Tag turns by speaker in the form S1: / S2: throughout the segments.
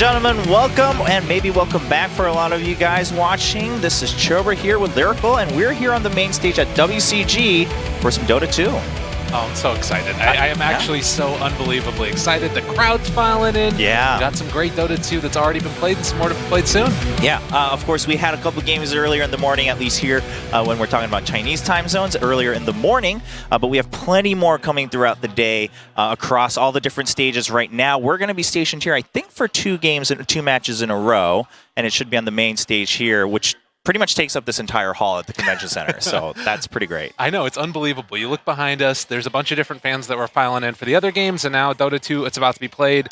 S1: gentlemen, welcome, and maybe welcome back for a lot of you guys watching. This is Chober here with Lyrical, and we're here on the main stage at WCG for some Dota 2.
S2: Oh, I'm so excited. I am actually so unbelievably excited. The crowd's filing in.
S1: Yeah.
S2: We got some great Dota 2 that's already been played and some more to be played soon.
S1: Yeah. Of course, we had a couple games earlier in the morning, at least here when we're talking about Chinese time zones, earlier in the morning. But we have plenty more coming throughout the day across all the different stages right now. We're going to be stationed here, I think, for 2 matches in a row. And it should be on the main stage here, which pretty much takes up this entire hall at the convention center, so that's pretty great.
S2: I know, it's unbelievable. You look behind us, there's a bunch of different fans that were filing in for the other games, and now Dota 2, it's about to be played.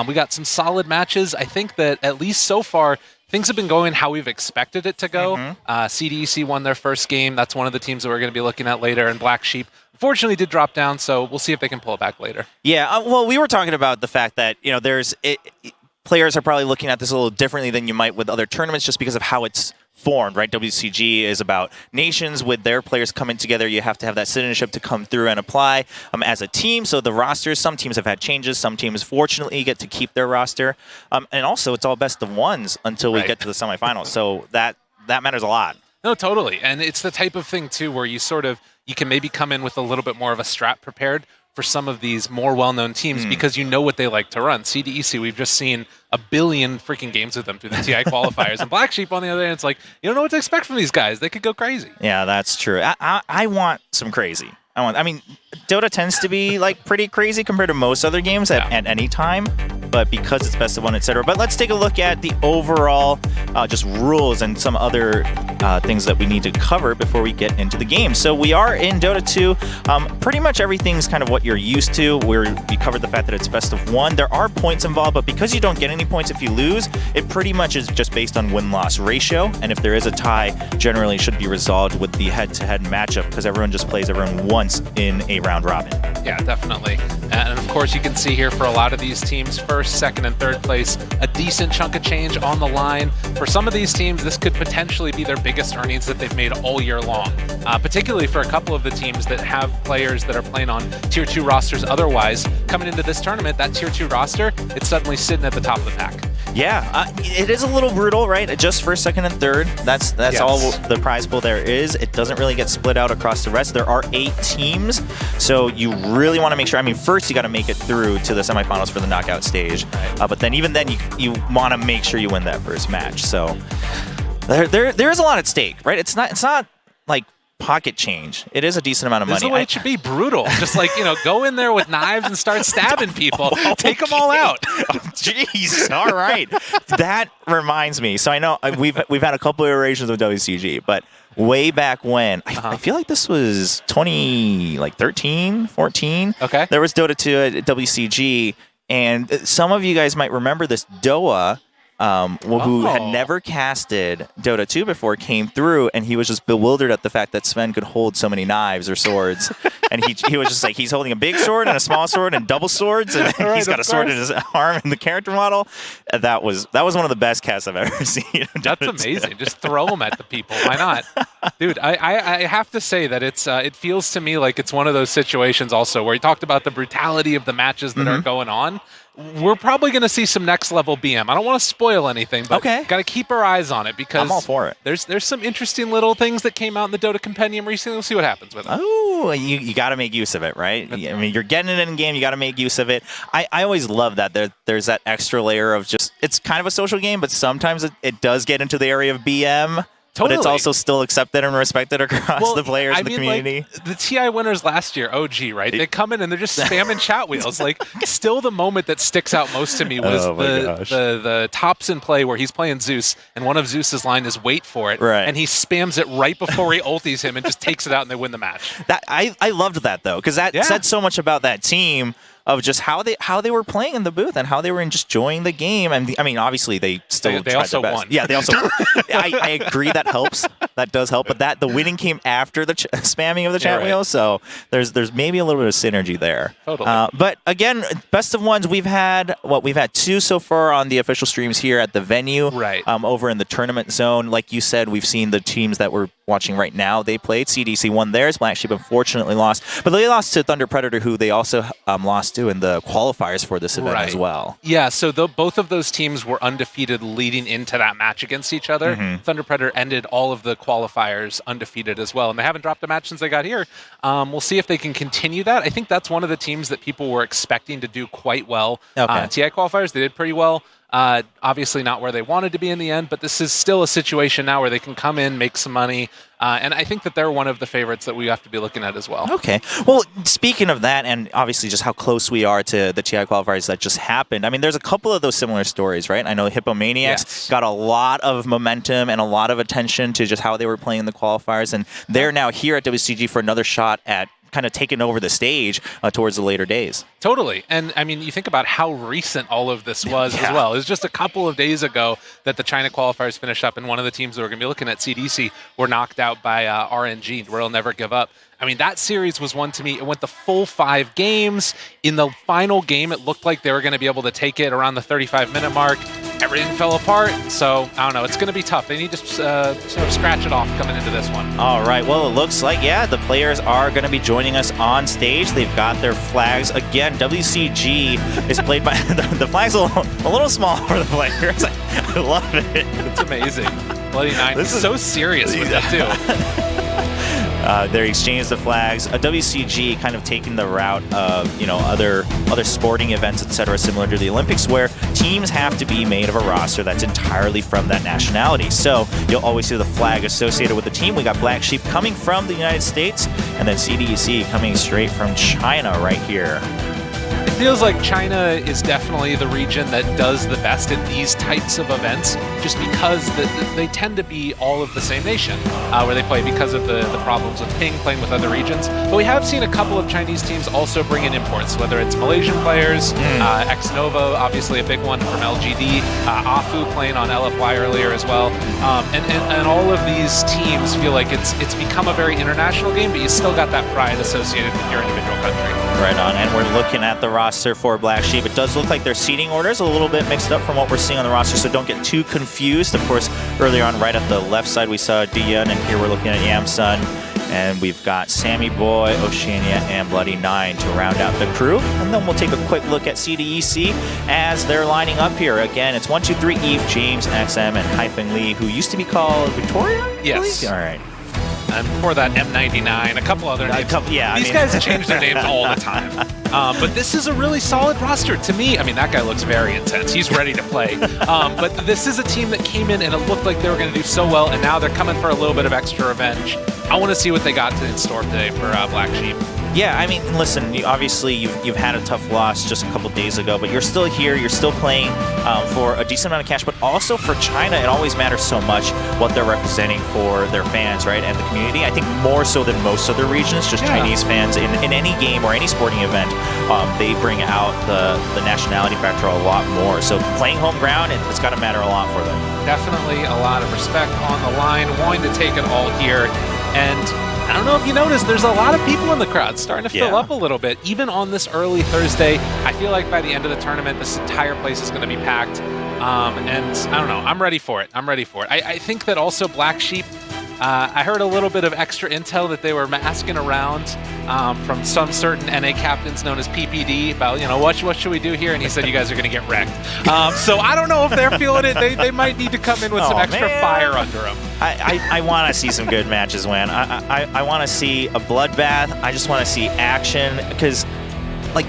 S2: We got some solid matches. I think that, at least so far, things have been going how we've expected it to go. CDEC won their first game. That's one of the teams that we're going to be looking at later, and Black Sheep unfortunately did drop down, so we'll see if they can pull it back later. Yeah,
S1: well, we were talking about the fact that, you know, players are probably looking at this a little differently than you might with other tournaments just because of how it's formed, right? WCG is about nations with their players coming together. You have to have that citizenship to come through and apply as a team. So the rosters, some teams have had changes. Some teams, fortunately, get to keep their roster. And also, it's all best of ones until we get to the semifinals. So that matters a lot.
S2: No, totally. And it's the type of thing, too, where you can maybe come in with a little bit more of a strat prepared for some of these more well-known teams because you know what they like to run. CDEC, we've just seen a billion freaking games with them through the TI qualifiers. And Black Sheep, on the other hand, it's like, you don't know what to expect from these guys. They could go crazy.
S1: Yeah, that's true. I want some crazy. I mean, Dota tends to be like pretty crazy compared to most other games at any time, but because it's best of one, etc. But let's take a look at the overall just rules and some other things that we need to cover before we get into the game. So we are in Dota 2. Pretty much everything's kind of what you're used to. We covered the fact that it's best of one. There are points involved, but because you don't get any points if you lose, it pretty much is just based on win-loss ratio. And if there is a tie, generally it should be resolved with the head-to-head matchup because everyone just plays everyone once in a round robin.
S2: Yeah, definitely. And of course, you can see here for a lot of these teams, first, second, and third place, a decent chunk of change on the line. For some of these teams, this could potentially be their biggest earnings that they've made all year long, particularly for a couple of the teams that have players that are playing on Tier 2 rosters otherwise. Coming into this tournament, that Tier 2 roster, it's suddenly sitting at the top of the pack.
S1: Yeah, it is a little brutal, right? Just first, second, and third. That's all the prize pool there is. It doesn't really get split out across the rest. There are 8 teams, so you really want to make sure. I mean, first you got to make it through to the semifinals for the knockout stage, but then even then you want to make sure you win that first match. So there is a lot at stake, right? It's not like pocket change. It is a decent amount of money.
S2: This is the way it should be, brutal. Just like, go in there with knives and start stabbing people. Okay. Take them all out.
S1: Jeez. All right. That reminds me. So I know we've had a couple of iterations of WCG, but way back when, I feel like this was 2013, 14.
S2: Okay.
S1: There was Dota 2 at WCG, and some of you guys might remember this. DOTA, who had never casted Dota 2 before, came through, and he was just bewildered at the fact that Sven could hold so many knives or swords. And he was just like, he's holding a big sword and a small sword and double swords, and he's got a sword in his arm in the character model. That was one of the best casts I've ever seen.
S2: That's amazing. Just throw them at the people. Why not? Dude, I have to say that it feels to me like it's one of those situations also where you talked about the brutality of the matches that are going on. We're probably going to see some next level BM. I don't want to spoil anything, but got to keep our eyes on it because
S1: I'm all for it.
S2: There's some interesting little things that came out in the Dota Compendium recently. We'll see what happens with them.
S1: Oh, you got to make use of it, right? I mean, you're getting it in game. You got to make use of it. I always love that there's that extra layer of just, it's kind of a social game, but sometimes it does get into the area of BM. Totally. But it's also still accepted and respected across the players in the community.
S2: Like, the TI winners last year, OG, right? They come in and they're just spamming chat wheels. Like, still the moment that sticks out most to me was the tops in play where he's playing Zeus, and one of Zeus's line is wait for it, and he spams it right before he ulties him and just takes it out and they win the match.
S1: I loved that, though, because that said so much about that team of just how they were playing in the booth and how they were just enjoying the game. And I mean, obviously they still
S2: they also
S1: their best.
S2: won.
S1: Yeah, they also. I agree that helps. that does help. But the winning came after the spamming of the chat wheel, so there's maybe a little bit of synergy there.
S2: Totally.
S1: But again, best of ones, we've had 2 so far on the official streams here at the venue.
S2: Right.
S1: Over in the tournament zone, like you said, we've seen the teams that we're watching right now. They played. CDEC won theirs. Black Sheep unfortunately lost, but they lost to Thunder Predator, who they also lost to in the qualifiers for this event as well.
S2: Yeah, so both of those teams were undefeated leading into that match against each other. Thunder Predator ended all of the qualifiers undefeated as well, and they haven't dropped a match since they got here. We'll see if they can continue that. I think that's one of the teams that people were expecting to do quite well. TI qualifiers, they did pretty well. Obviously not where they wanted to be in the end, but this is still a situation now where they can come in, make some money, and I think that they're one of the favorites that we have to be looking at as well.
S1: Okay. Well, speaking of that, and obviously just how close we are to the TI qualifiers that just happened, I mean, there's a couple of those similar stories, right? I know Hippomaniacs got a lot of momentum and a lot of attention to just how they were playing in the qualifiers, and they're now here at WCG for another shot at kind of taking over the stage towards the later days.
S2: Totally. And I mean, you think about how recent all of this was as well. It was just a couple of days ago that the China qualifiers finished up, and one of the teams that we're going to be looking at, CDEC, were knocked out by RNG, where they'll never give up. I mean, that series was one to me. It went the full 5 games. In the final game, it looked like they were going to be able to take it around the 35-minute mark. Everything fell apart, so I don't know. It's going to be tough. They need to sort of scratch it off coming into this one.
S1: All right. Well, it looks like, the players are going to be joining us on stage. They've got their flags. Again, WCG is played by the flag's a little small for the players. I love it.
S2: It's amazing. Bloody Nine is so serious with that, too.
S1: They exchanged the flags. WCG kind of taking the route of other sporting events, etc., similar to the Olympics, where teams have to be made of a roster that's entirely from that nationality. So you'll always see the flag associated with the team. We got Black Sheep coming from the United States, and then CDEC coming straight from China right here.
S2: It feels like China is definitely the region that does the best at these types of events, just because they tend to be all of the same nation where they play because of the problems with ping playing with other regions. But we have seen a couple of Chinese teams also bring in imports, whether it's Malaysian players, X-Nova, obviously a big one from LGD, Afu playing on LFY earlier as well. And all of these teams feel like it's become a very international game, but you still got that pride associated with your individual country.
S1: Right on, and we're looking at the roster for Black Sheep. It does look like their seating order is a little bit mixed up from what we're seeing on the roster, so don't get too confused. Of course, earlier on, right at the left side, we saw Dian, and here we're looking at Yamsun, and we've got Sammy Boy, Oceania, and Bloody Nine to round out the crew. And then we'll take a quick look at CDEC as they're lining up here. Again, it's 1, 2, 3, Eve, James, XM, and Haipeng Lee, who used to be called Victoria?
S2: Yes.
S1: All right.
S2: And before that, M99, a couple other names. These guys change their names all the time. But this is a really solid roster to me. I mean, that guy looks very intense. He's ready to play. But this is a team that came in and it looked like they were going to do so well, and now they're coming for a little bit of extra revenge. I want to see what they got in store today for Black Sheep.
S1: Yeah, I mean, listen, obviously you've had a tough loss just a couple days ago, but you're still here, you're still playing for a decent amount of cash, but also for China, it always matters so much what they're representing for their fans, right, and the community. I think more so than most other regions, just Chinese fans in any game or any sporting event, they bring out the nationality factor a lot more. So playing home ground, it's got to matter a lot for them.
S2: Definitely a lot of respect on the line, wanting to take it all here, and I don't know if you noticed, there's a lot of people in the crowd starting to fill up a little bit. Even on this early Thursday, I feel like by the end of the tournament, this entire place is going to be packed. And I don't know, I'm ready for it. I think that also Black Sheep, I heard a little bit of extra intel that they were asking around from some certain NA captains known as PPD about, what should we do here? And he said, you guys are going to get wrecked. So I don't know if they're feeling it. They might need to come in with some extra fire under them.
S1: I want to see some good matches, man. I want to see a bloodbath. I just want to see action because,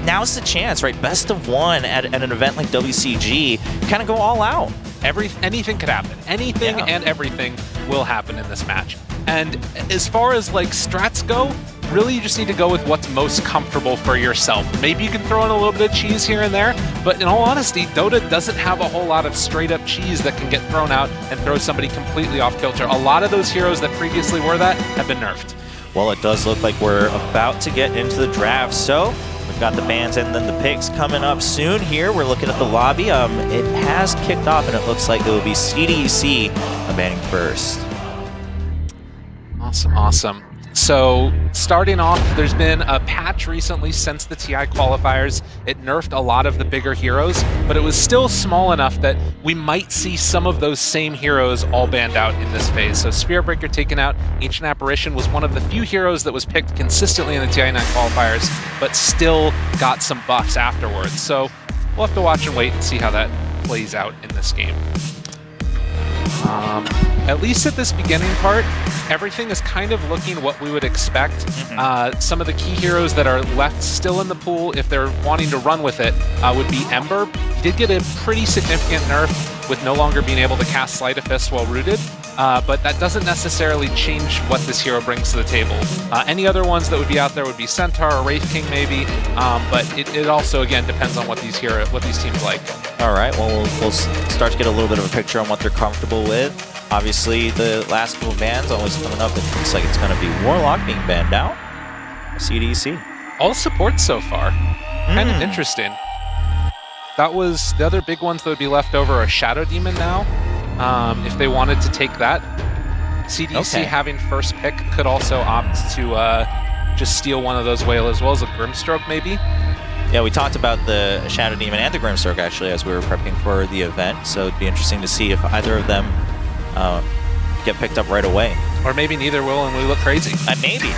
S1: now's the chance, right? Best of one at an event like WCG, kind of go all out.
S2: Anything could happen. Anything and everything will happen in this match. And as far as strats go, really you just need to go with what's most comfortable for yourself. Maybe you can throw in a little bit of cheese here and there, but in all honesty, Dota doesn't have a whole lot of straight up cheese that can get thrown out and throw somebody completely off kilter. A lot of those heroes that previously were that have been nerfed.
S1: Well, it does look like we're about to get into the draft, so we've got the bans and then the picks coming up soon here. We're looking at the lobby. It has kicked off, and it looks like it will be CDEC banning first.
S2: Awesome. So starting off, there's been a patch recently since the TI qualifiers. It nerfed a lot of the bigger heroes, but it was still small enough that we might see some of those same heroes all banned out in this phase. So Spirit Breaker taken out, Ancient Apparition was one of the few heroes that was picked consistently in the TI9 qualifiers, but still got some buffs afterwards. So we'll have to watch and wait and see how that plays out in this game. At least at this beginning part, everything is kind of looking what we would expect. Some of the key heroes that are left still in the pool, if they're wanting to run with it, would be Ember. He did get a pretty significant nerf with no longer being able to cast Sleight of Fist while rooted, but that doesn't necessarily change what this hero brings to the table. Any other ones that would be out there would be Centaur or Wraith King maybe, but it also, again, depends on what these teams like.
S1: All right, well, we'll start to get a little bit of a picture on what they're comfortable with. Obviously, the last couple of bans always coming up. It looks like it's going to be Warlock being banned out. CDEC.
S2: All support so far. Kind of interesting. That was the other big ones that would be left over are Shadow Demon now. If they wanted to take that, CDEC having first pick could also opt to just steal one of those whale as well as a Grimstroke maybe.
S1: Yeah, we talked about the Shadow Demon and the Grimstroke actually as we were prepping for the event, so it'd be interesting to see if either of them get picked up right away.
S2: Or maybe neither will and we look crazy.
S1: Maybe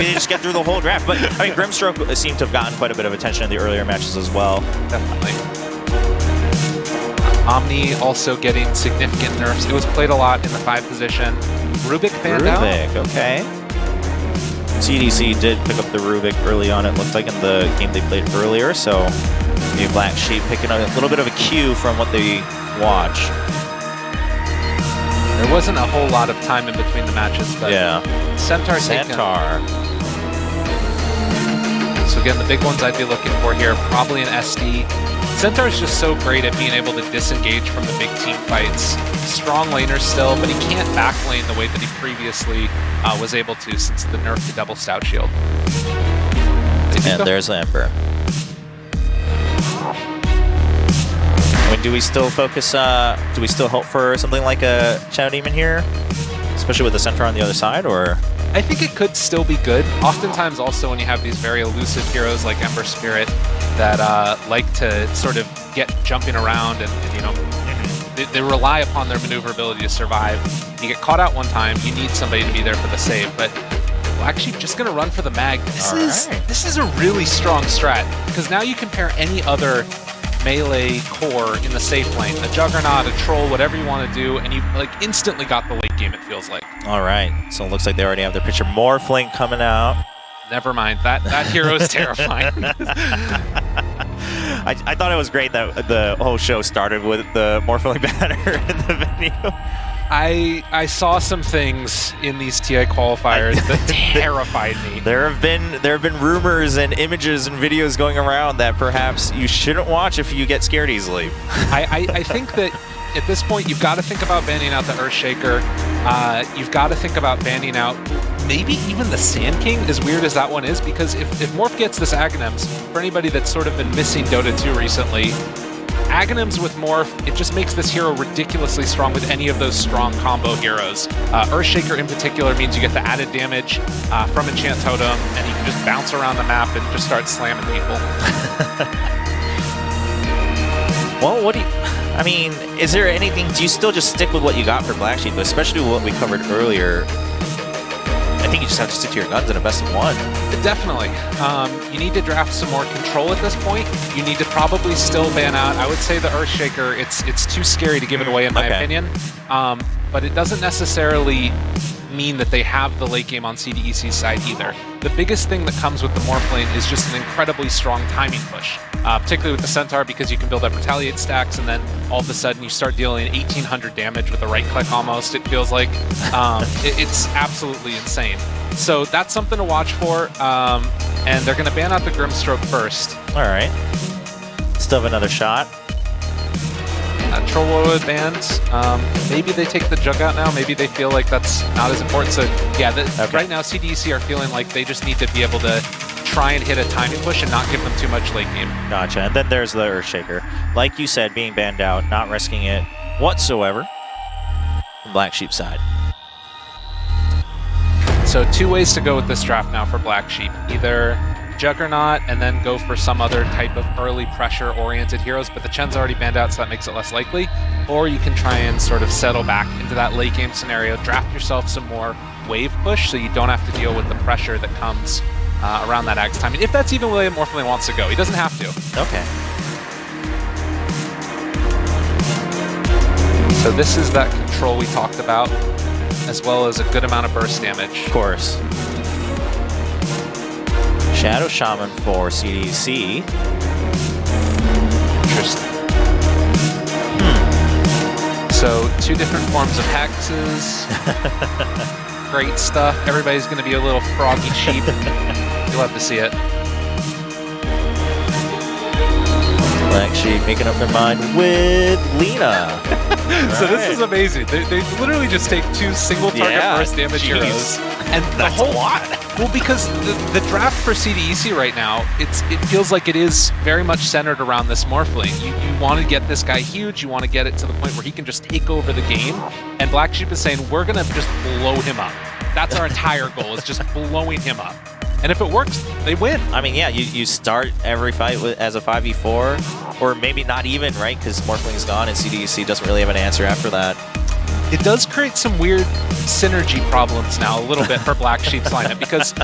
S1: they just get through the whole draft. But I mean, Grimstroke seemed to have gotten quite a bit of attention in the earlier matches as well.
S2: Definitely. Omni also getting significant nerfs. It was played a lot in the 5 position. Rubik banned out.
S1: Rubik, okay. CDC did pick up the Rubik early on, it looked like, in the game they played earlier, so maybe Black Sheep picking up a little bit of a cue from what they watch.
S2: There wasn't a whole lot of time in between the matches, but
S1: yeah.
S2: Centaur. So again, the big ones I'd be looking for here, probably an SD. Centaur is just so great at being able to disengage from the big team fights. Strong laner still, but he can't backlane the way that he previously was able to since the nerf to double Stout Shield.
S1: And there's Ember. I mean, do we still focus, do we still hope for something like a Shadow Demon here? Especially with the Centaur on the other side, or?
S2: I think it could still be good. Oftentimes also when you have these very elusive heroes like Ember Spirit that like to sort of get jumping around and you know, they rely upon their maneuverability to survive. You get caught out one time, you need somebody to be there for the save, but Black Sheep just gonna run for the mag. This is a really strong strat, because now you compare any other melee core in the safe lane, a Juggernaut, a Troll, whatever you want to do, and you've like instantly got the late game, it feels like.
S1: All right, so it looks like they already have their picture. Morphling coming out.
S2: Never mind, that hero is terrifying.
S1: I thought it was great that the whole show started with the Morphling banner in the venue.
S2: I saw some things in these TI qualifiers that terrified me.
S1: There have been rumors and images and videos going around that perhaps you shouldn't watch if you get scared easily.
S2: I think that at this point you've got to think about banning out the Earthshaker. You've got to think about banning out maybe even the Sand King, as weird as that one is, because if Morph gets this Aghanims, for anybody that's sort of been missing Dota 2 recently, Aghanims with Morph, it just makes this hero ridiculously strong with any of those strong combo heroes. Earthshaker in particular means you get the added damage from Enchant Totem, and you can just bounce around the map and just start slamming people.
S1: Well, what do you... I mean, is there anything... Do you still just stick with what you got for Black Sheep, especially what we covered earlier? I think you just have to stick to your guns in a best of one.
S2: Definitely. You need to draft some more control at this point. You need to probably still ban out, I would say, the Earthshaker. It's too scary to give it away, in my opinion. But it doesn't necessarily mean that they have the late game on CDEC's side either. The biggest thing that comes with the Morphlane is just an incredibly strong timing push, particularly with the Centaur, because you can build up Retaliate stacks, and then all of a sudden you start dealing 1,800 damage with a right click almost, it feels like. It's absolutely insane. So that's something to watch for, and they're going to ban out the Grimstroke first.
S1: All right. Still have another shot.
S2: Troll Warlord banned. Maybe they take the Jug out now. Maybe they feel like that's not as important. So yeah, right now CDEC are feeling like they just need to be able to try and hit a timing push and not give them too much late game.
S1: Gotcha. And then there's the Earthshaker. Like you said, being banned out, not risking it whatsoever from Black Sheep's side.
S2: So 2 ways to go with this draft now for Black Sheep. Either Juggernaut and then go for some other type of early pressure-oriented heroes, but the Chen's already banned out, so that makes it less likely. Or you can try and sort of settle back into that late game scenario, draft yourself some more wave push so you don't have to deal with the pressure that comes around that Axe time. And if that's even the way Morphling wants to go, he doesn't have to.
S1: Okay.
S2: So this is that control we talked about, as well as a good amount of burst damage.
S1: Of course. Shadow Shaman for CDEC.
S2: Interesting. So 2 different forms of hexes. Great stuff. Everybody's going to be a little froggy cheap. You'll have to see it.
S1: Black Sheep making up their mind with Lena.
S2: So this is amazing. They literally just take 2 single target burst damage heroes. And
S1: that's a lot.
S2: Well, because the draft for CDEC right now, it feels like it is very much centered around this Morphling. You want to get this guy huge, you want to get it to the point where he can just take over the game, and Black Sheep is saying, we're going to just blow him up. That's our entire goal, is just blowing him up. And if it works, they win. I
S1: mean, yeah, you start every fight as a 5v4, or maybe not even, right? Because Morphling's gone and CDEC doesn't really have an answer after that.
S2: It does create some weird synergy problems now a little bit for Black Sheep's lineup, because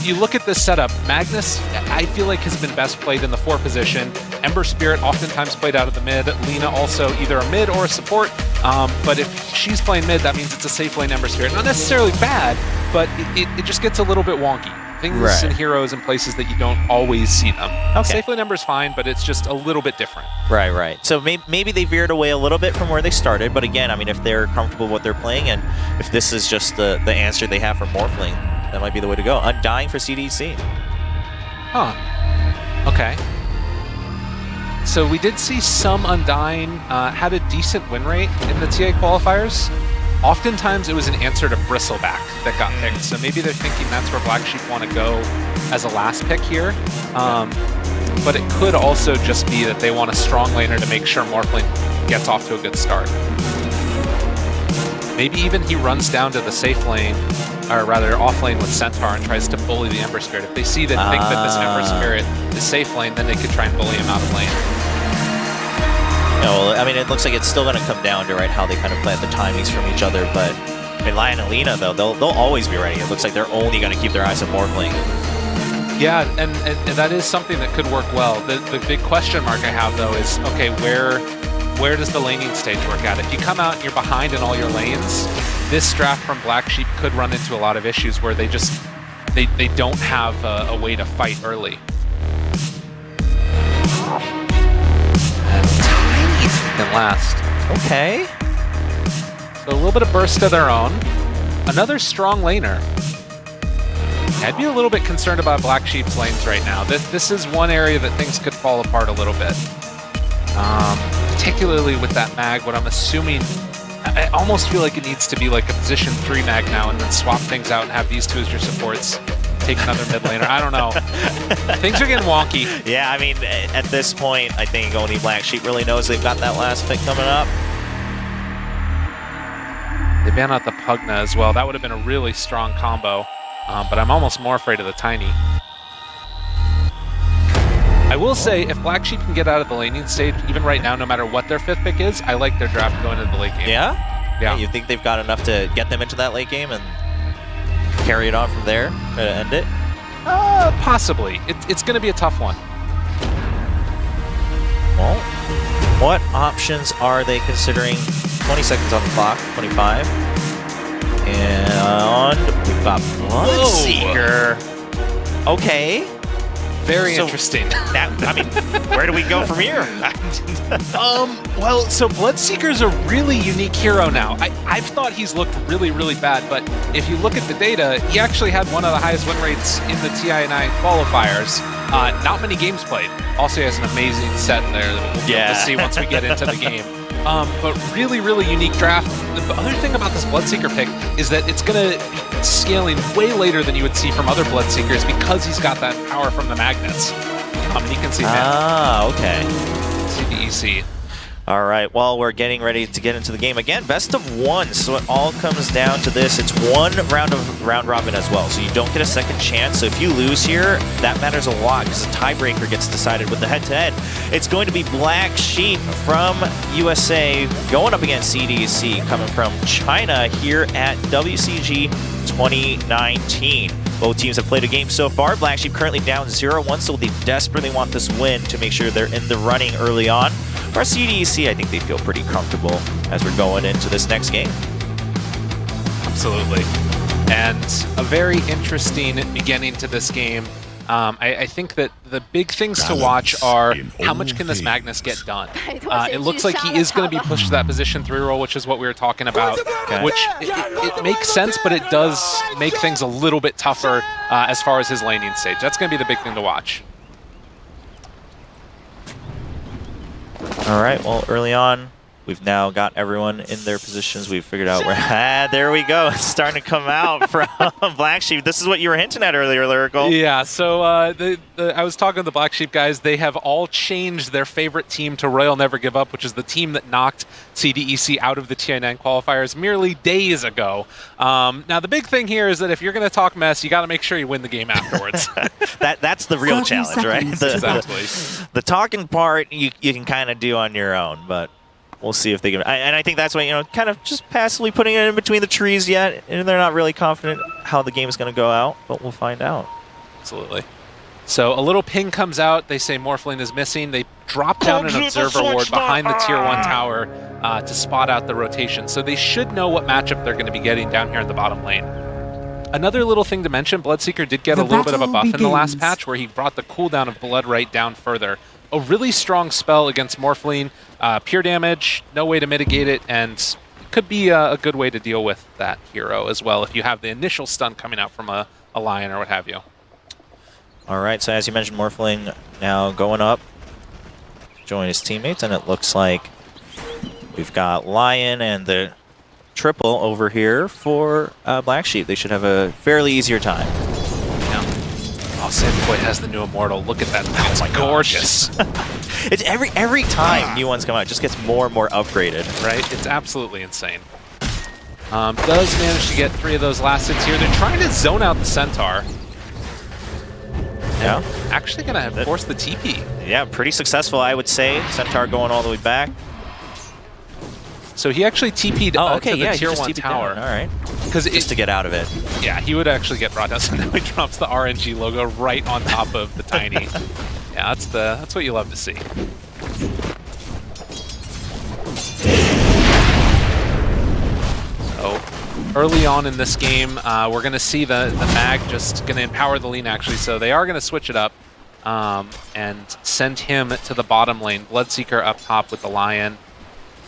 S2: you look at this setup, Magnus, I feel like, has been best played in the 4 position. Ember Spirit oftentimes played out of the mid. Lena also either a mid or a support. But if she's playing mid, that means it's a safe lane Ember Spirit. Not necessarily bad, but it just gets a little bit wonky. Things and heroes in places that you don't always see them. Okay. Safe lane Ember's fine, but it's just a little bit different.
S1: Right. So maybe they veered away a little bit from where they started, but again, I mean, if they're comfortable with what they're playing, and if this is just the answer they have for Morphling, that might be the way to go. Undying for CDEC.
S2: Huh. Okay. So we did see some Undying had a decent win rate in the TA qualifiers. Oftentimes it was an answer to Bristleback that got picked, so maybe they're thinking that's where Black Sheep want to go as a last pick here. But it could also just be that they want a strong laner to make sure Morphling gets off to a good start. Maybe even he runs down to the safe lane, or rather off lane with Centaur, and tries to bully the Ember Spirit. If they see think that this Ember Spirit is safe lane, then they could try and bully him out of lane.
S1: No, I mean, it looks like it's still going to come down to how they kind of play the timings from each other. But I mean, Lion and Lena, though, they'll always be ready. It looks like they're only going to keep their eyes on Morphling.
S2: Yeah, and that is something that could work well. The big question mark I have, though, is, okay, where does the laning stage work at? If you come out and you're behind in all your lanes, this draft from Black Sheep could run into a lot of issues where they don't have a way to fight early. Can last.
S1: Okay.
S2: So a little bit of burst of their own. Another strong laner. I'd be a little bit concerned about Black Sheep's lanes right now. This is one area that things could fall apart a little bit. Particularly with that mag, what I'm assuming, I almost feel like it needs to be like a position 3 mag now, and then swap things out and have these 2 as your supports. Take another mid laner. I don't know. Things are getting wonky.
S1: Yeah, I mean, at this point, I think only Black Sheep really knows they've got that last pick coming up.
S2: They ban out the Pugna as well. That would have been a really strong combo, but I'm almost more afraid of the Tiny. I will say, if Black Sheep can get out of the laning stage, even right now, no matter what their 5th pick is, I like their draft going into the late game.
S1: Yeah?
S2: Yeah.
S1: You think they've got enough to get them into that late game and carry it on from there to end it?
S2: Possibly. It's going to be a tough one.
S1: Well, what options are they considering? 20 seconds on the clock, 25. And we've got Bloodseeker. Okay.
S2: Very interesting.
S1: I mean, where do we go from here?
S2: Well, so Bloodseeker's a really unique hero now. I've thought he's looked really, really bad, but if you look at the data, he actually had one of the highest win rates in the TI9 qualifiers. Not many games played. Also, he has an amazing set in there that we'll be able to see once we get into the game. But really, really unique draft. The other thing about this Bloodseeker pick is that it's going to be scaling way later than you would see from other Bloodseekers because he's got that power from the magnets. And you can see that.
S1: Okay.
S2: CDEC.
S1: All right, well, we're getting ready to get into the game again. Best of one, so it all comes down to this. It's one round of round robin as well, so you don't get a second chance. So if you lose here, that matters a lot because the tiebreaker gets decided with the head-to-head. It's going to be Black Sheep from USA going up against CDEC coming from China here at WCG 2019. Both teams have played a game so far. Black Sheep currently down 0-1, so they desperately want this win to make sure they're in the running early on. For CDEC, I think they feel pretty comfortable as we're going into this next game.
S2: Absolutely. And a very interesting beginning to this game. I think that the big things to watch are how much can this Magnus get done. It looks like he is going to be pushed to that position 3 roll, which is what we were talking about, which it makes sense, but it does make things a little bit tougher as far as his laning stage. That's going to be the big thing to watch.
S1: All right, well, early on, we've now got everyone in their positions. We've figured out where... there we go. It's starting to come out from Black Sheep. This is what you were hinting at earlier, Lyrical.
S2: Yeah, so I was talking to the Black Sheep guys. They have all changed their favorite team to Royal Never Give Up, which is the team that knocked CDEC out of the TI9 qualifiers merely days ago. Now, the big thing here is that if you're going to talk mess, you got to make sure you win the game afterwards.
S1: That's the real challenge, right?
S2: Exactly.
S1: The talking part you can kind of do on your own, but we'll see if they can. And I think that's why, kind of just passively putting it in between the trees yet, and they're not really confident how the game is going to go out, but we'll find out.
S2: Absolutely. So a little ping comes out. They say Morphling is missing. They drop down an observer ward behind the tier 1 tower to spot out the rotation. So they should know what matchup they're going to be getting down here in the bottom lane. Another little thing to mention, Bloodseeker did get a little bit of a buff in the last patch where he brought the cooldown of Blood Right down further. A really strong spell against Morphling. Pure damage, no way to mitigate it, and it could be a good way to deal with that hero as well if you have the initial stun coming out from a Lion or what have you.
S1: All right, so as you mentioned, Morphling now going up, join his teammates, and it looks like we've got Lion and the triple over here for Black Sheep. They should have a fairly easier time.
S2: Yeah. Oh, Sammy Boy has the new Immortal. Look at that. That's gorgeous.
S1: It's every time new ones come out, it just gets more and more upgraded.
S2: Right? It's absolutely insane. Does manage to get 3 of those last hits here. They're trying to zone out the Centaur.
S1: Yeah.
S2: Actually going to have forced the TP.
S1: Yeah, pretty successful, I would say. Centaur going all the way back.
S2: So he actually TP'd to the tier 1 tower.
S1: All right.
S2: Just
S1: to get out of it.
S2: Yeah, he would actually get brought down. So now he drops the RNG logo right on top of the Tiny. Yeah, that's what you love to see. So early on in this game, we're going to see the Mag just going to empower the Lean, actually. So they are going to switch it up and send him to the bottom lane. Bloodseeker up top with the Lion.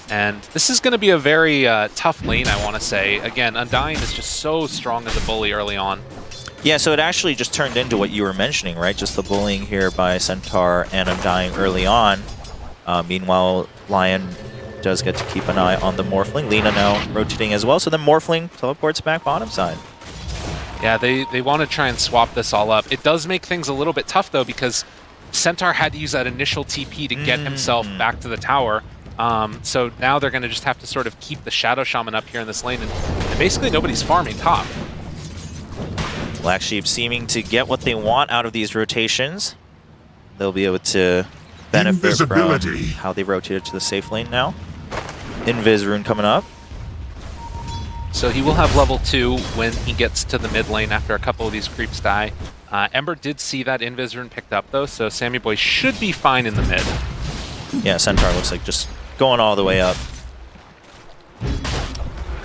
S2: And this is going to be a very tough lane, I want to say. Again, Undying is just so strong as a bully early on.
S1: Yeah, so it actually just turned into what you were mentioning, right? Just the bullying here by Centaur and Undying early on. Meanwhile, Lion does get to keep an eye on the Morphling. Lina now rotating as well, so the Morphling teleports back bottom side.
S2: Yeah, they want to try and swap this all up. It does make things a little bit tough, though, because Centaur had to use that initial TP to get himself back to the tower. So now they're going to just have to sort of keep the Shadow Shaman up here in this lane, and basically nobody's farming top.
S1: Black Sheep seeming to get what they want out of these rotations. They'll be able to benefit from how they rotated to the safe lane now. Invis rune coming up.
S2: So he will have level 2 when he gets to the mid lane after a couple of these creeps die. Ember did see that Invis rune picked up, though, so Sammy Boy should be fine in the mid.
S1: Yeah, Centaur looks like just going all the way up.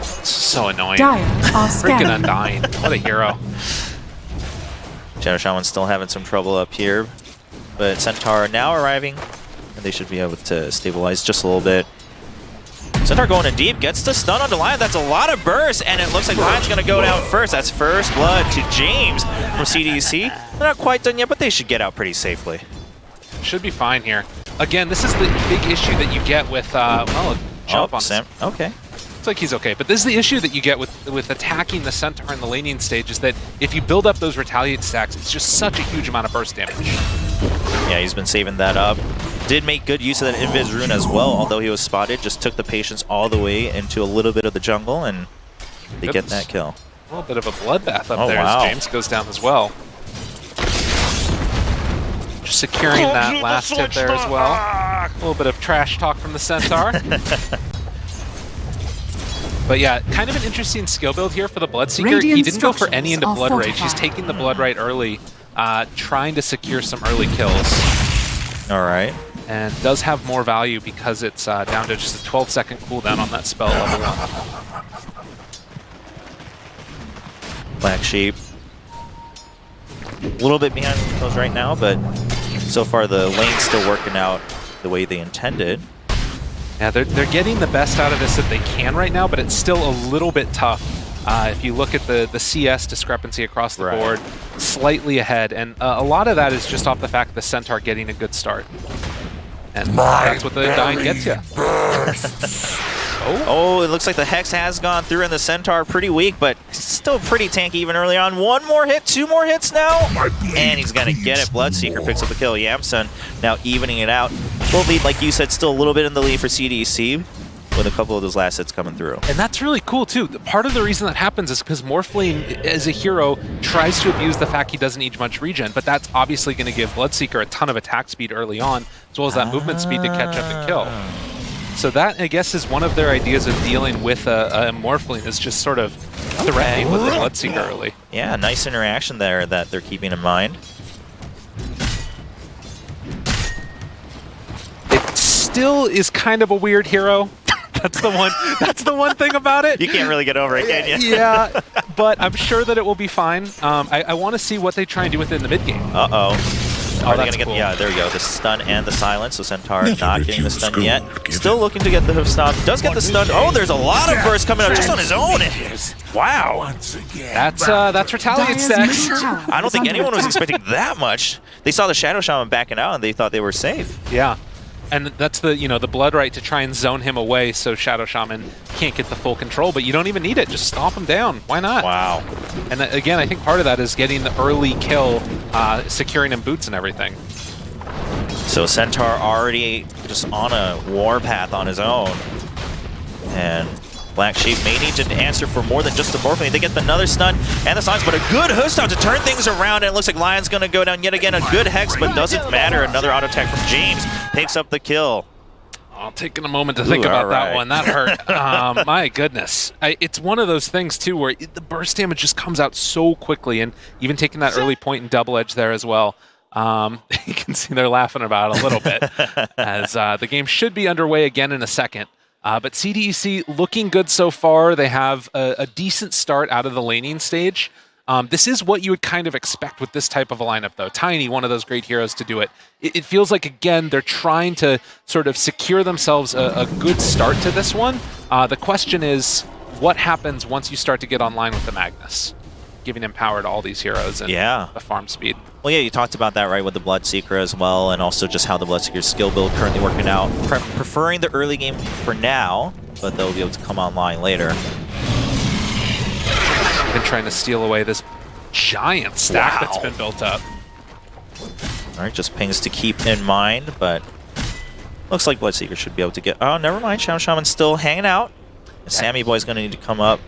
S2: So annoying. Freaking Undying. What a hero.
S1: Shadow Shaman's still having some trouble up here, but Centaur now arriving, and they should be able to stabilize just a little bit. Centaur going in deep, gets the stun onto Lion. That's a lot of burst, and it looks like Lion's going to go down first. That's first blood to James from CDEC. They're not quite done yet, but they should get out pretty safely.
S2: Should be fine here. Again, this is the big issue that you get with, well, jump on Sam.
S1: Okay.
S2: It's like he's okay, but this is the issue that you get with attacking the Centaur in the laning stage, is that if you build up those retaliate stacks, it's just such a huge amount of burst damage.
S1: Yeah, he's been saving that up. did make good use of that Invis rune as well, although he was spotted, just took the patience all the way into a little bit of the jungle, and they get that kill.
S2: A little bit of a bloodbath up
S1: Oh,
S2: there
S1: wow.
S2: as James goes down as well. Just securing that last hit there as well. A little bit of trash talk from the Centaur. But yeah, kind of an interesting skill build here for the Bloodseeker. He didn't go for any into Blood Rage. He's taking the Blood Right early, trying to secure some early kills.
S1: All right.
S2: And does have more value because it's down to just a 12-second cooldown on that spell level 1.
S1: Black Sheep. A little bit behind those right now, but so far the lane's still working out the way they intended.
S2: Yeah, they're getting the best out of this that they can right now, but it's still a little bit tough. If you look at the CS discrepancy across the board, slightly ahead, and a lot of that is just off the fact the Centaur getting a good start. And that's what the Dying gets you.
S1: Oh, it looks like the Hex has gone through, and the Centaur pretty weak, but still pretty tanky even early on. One more hit, 2 more hits now, and he's going to get it. Bloodseeker picks up the kill. Yamsun now evening it out. Full lead, like you said, still a little bit in the lead for CDEC, with a couple of those last hits coming through.
S2: And that's really cool, too. Part of the reason that happens is because Morphling, as a hero, tries to abuse the fact he doesn't need much regen, but that's obviously going to give Bloodseeker a ton of attack speed early on, as well as that movement speed to catch up and kill. So that, I guess, is one of their ideas of dealing with a Morphling, is just sort of threatening with the Bloodseeker early.
S1: Yeah, nice interaction there that they're keeping in mind.
S2: It still is kind of a weird hero. That's the one thing about it.
S1: You can't really get over it, can you?
S2: Yeah, but I'm sure that it will be fine. I want to see what they try and do with it in the mid game.
S1: Are they gonna get? Yeah, there we go. The stun and the silence. So Centaur not getting the stun yet. Still looking to get the hoof stomp. Does get the stun. Oh, there's a lot of bursts coming up just on his own. Wow.
S2: That's Retaliate stacks.
S1: I don't think anyone was expecting that much. They saw the Shadow Shaman backing out and they thought they were safe.
S2: Yeah. And that's the the Blood Right to try and zone him away so Shadow Shaman can't get the full control, but you don't even need it. Just stomp him down. Why not?
S1: Wow.
S2: And again, I think part of that is getting the early kill, securing him boots and everything.
S1: So Centaur already just on a warpath on his own. And Black Sheep may need to answer for more than just the Morphling. They get another stun and the silence, but a good hoof stomp to turn things around, and it looks like Lion's going to go down yet again. A good Hex, but doesn't matter. Another auto attack from James picks up the kill.
S2: I'll take a moment to think about that one. That hurt. My goodness. It's one of those things, too, where the burst damage just comes out so quickly, and even taking that early point in double edge there as well. You can see they're laughing about it a little bit, as the game should be underway again in a second. But CDEC looking good so far. They have a decent start out of the laning stage. This is what you would kind of expect with this type of a lineup, though. Tiny, one of those great heroes to do it. It feels like, again, they're trying to sort of secure themselves a good start to this one. The question is, what happens once you start to get online with the Magnus? Giving him power to all these heroes and the farm speed.
S1: Well, yeah, you talked about that, right, with the Bloodseeker as well, and also just how the Bloodseeker's skill build currently working out. Preferring the early game for now, but they'll be able to come online later.
S2: Been trying to steal away this giant stack that's been built up.
S1: All right, just pings to keep in mind, but looks like Bloodseeker should be able to get... Oh, never mind, Shadow Shaman's still hanging out. Sammy Boy's going to need to come up.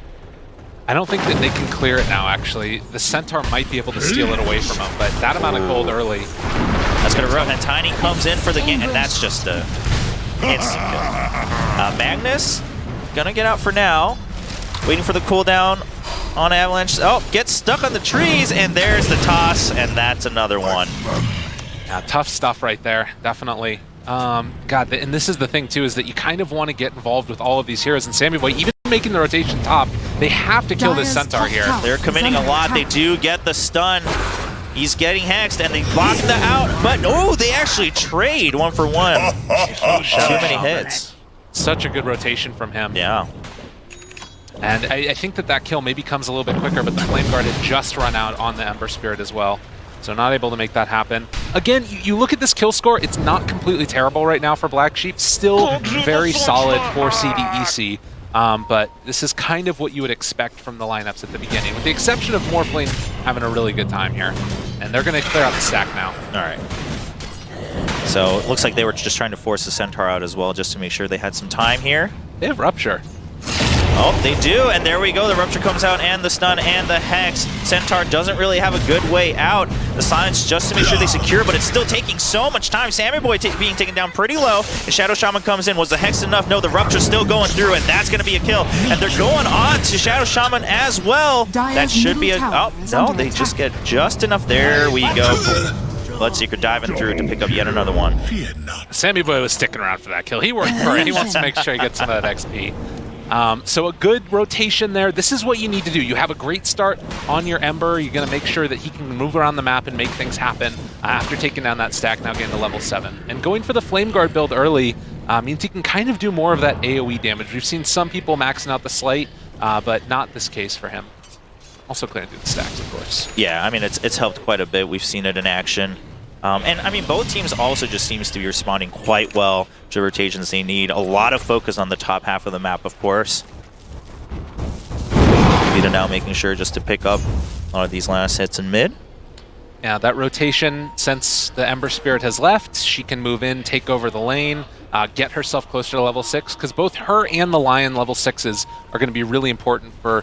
S2: I don't think that they can clear it now, actually. The Centaur might be able to steal it away from him, but that amount of gold early.
S1: That's going to run, and Tiny comes in for the game, and that's just a instant kill. Magnus, going to get out for now. Waiting for the cooldown on Avalanche. Oh, gets stuck on the trees, and there's the toss, and that's another one.
S2: Yeah, tough stuff right there, definitely. God, and this is the thing, too, is that you kind of want to get involved with all of these heroes, and Sammy Boy, even making the rotation top, they have to kill this Centaur here.
S1: They're committing a lot. They do get the stun. He's getting hexed, and they block the out, but oh, they actually trade 1 for 1. Too many hits.
S2: Such a good rotation from him.
S1: Yeah.
S2: And I think that kill maybe comes a little bit quicker, but the Flame Guard had just run out on the Ember Spirit as well. So not able to make that happen. Again, you look at this kill score, it's not completely terrible right now for Black Sheep. Still very solid for CDEC. But this is kind of what you would expect from the lineups at the beginning, with the exception of Morphling having a really good time here. And they're going to clear out the stack now.
S1: All right. So it looks like they were just trying to force the Centaur out as well, just to make sure they had some time here.
S2: They have Rupture.
S1: Oh, they do, and there we go. The Rupture comes out, and the Stun, and the Hex. Centaur doesn't really have a good way out. The Silence just to make sure they secure, but it's still taking so much time. Sammy Boy being taken down pretty low, and Shadow Shaman comes in. Was the Hex enough? No, the Rupture's still going through, and that's going to be a kill. And they're going on to Shadow Shaman as well. That should be a... Oh, no, they just get just enough. There we go. Bloodseeker diving through to pick up yet another one.
S2: Sammy Boy was sticking around for that kill. He worked for it. He wants to make sure he gets some of that XP. So a good rotation there. This is what you need to do. You have a great start on your Ember. You're going to make sure that he can move around the map and make things happen after taking down that stack, now getting to level 7. And going for the Flame Guard build early means he can kind of do more of that AoE damage. We've seen some people maxing out the Slight, but not this case for him. Also clearing through the stacks, of course.
S1: Yeah, I mean, it's helped quite a bit. We've seen it in action. And I mean, both teams also just seems to be responding quite well to rotations they need. A lot of focus on the top half of the map, of course. Vita now making sure just to pick up a lot of these last hits in mid.
S2: Yeah, that rotation, since the Ember Spirit has left, she can move in, take over the lane, get herself closer to level 6, because both her and the Lion level 6s are going to be really important for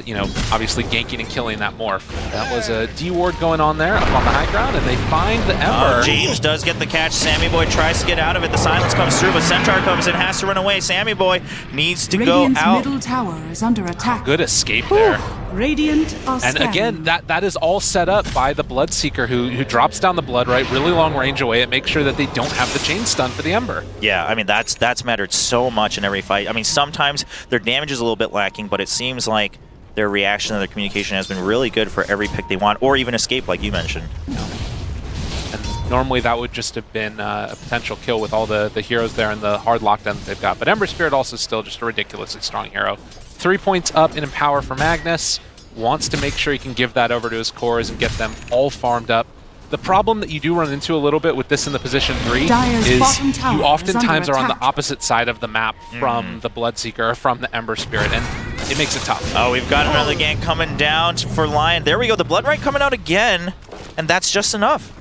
S2: you know, obviously ganking and killing that morph. That was a D-ward going on there up on the high ground, and they find the Ember.
S1: James does get the catch. Sammy Boy tries to get out of it. The silence comes through, but Centaur comes in, has to run away. Sammy Boy needs to go out.
S3: Middle tower is under attack.
S2: Good escape there.
S3: Radiant are
S2: and again, that is all set up by the Bloodseeker who drops down the blood right really long range away and makes sure that they don't have the chain stun for the Ember.
S1: Yeah, I mean, that's mattered so much in every fight. I mean, sometimes their damage is a little bit lacking, but it seems like their reaction and their communication has been really good for every pick they want, or even escape, like you mentioned.
S2: And normally that would just have been a potential kill with all the heroes there and the hard lockdown that they've got. But Ember Spirit also still just a ridiculously strong hero. 3 points up in Empower for Magnus. Wants to make sure he can give that over to his cores and get them all farmed up. The problem that you do run into a little bit with this in the position 3 is you oftentimes are on the opposite side of the map from the Bloodseeker or from the Ember Spirit, and it makes it tough.
S1: Oh, we've got another gang coming down for Lion. There we go, the Blood Right coming out again, and that's just enough.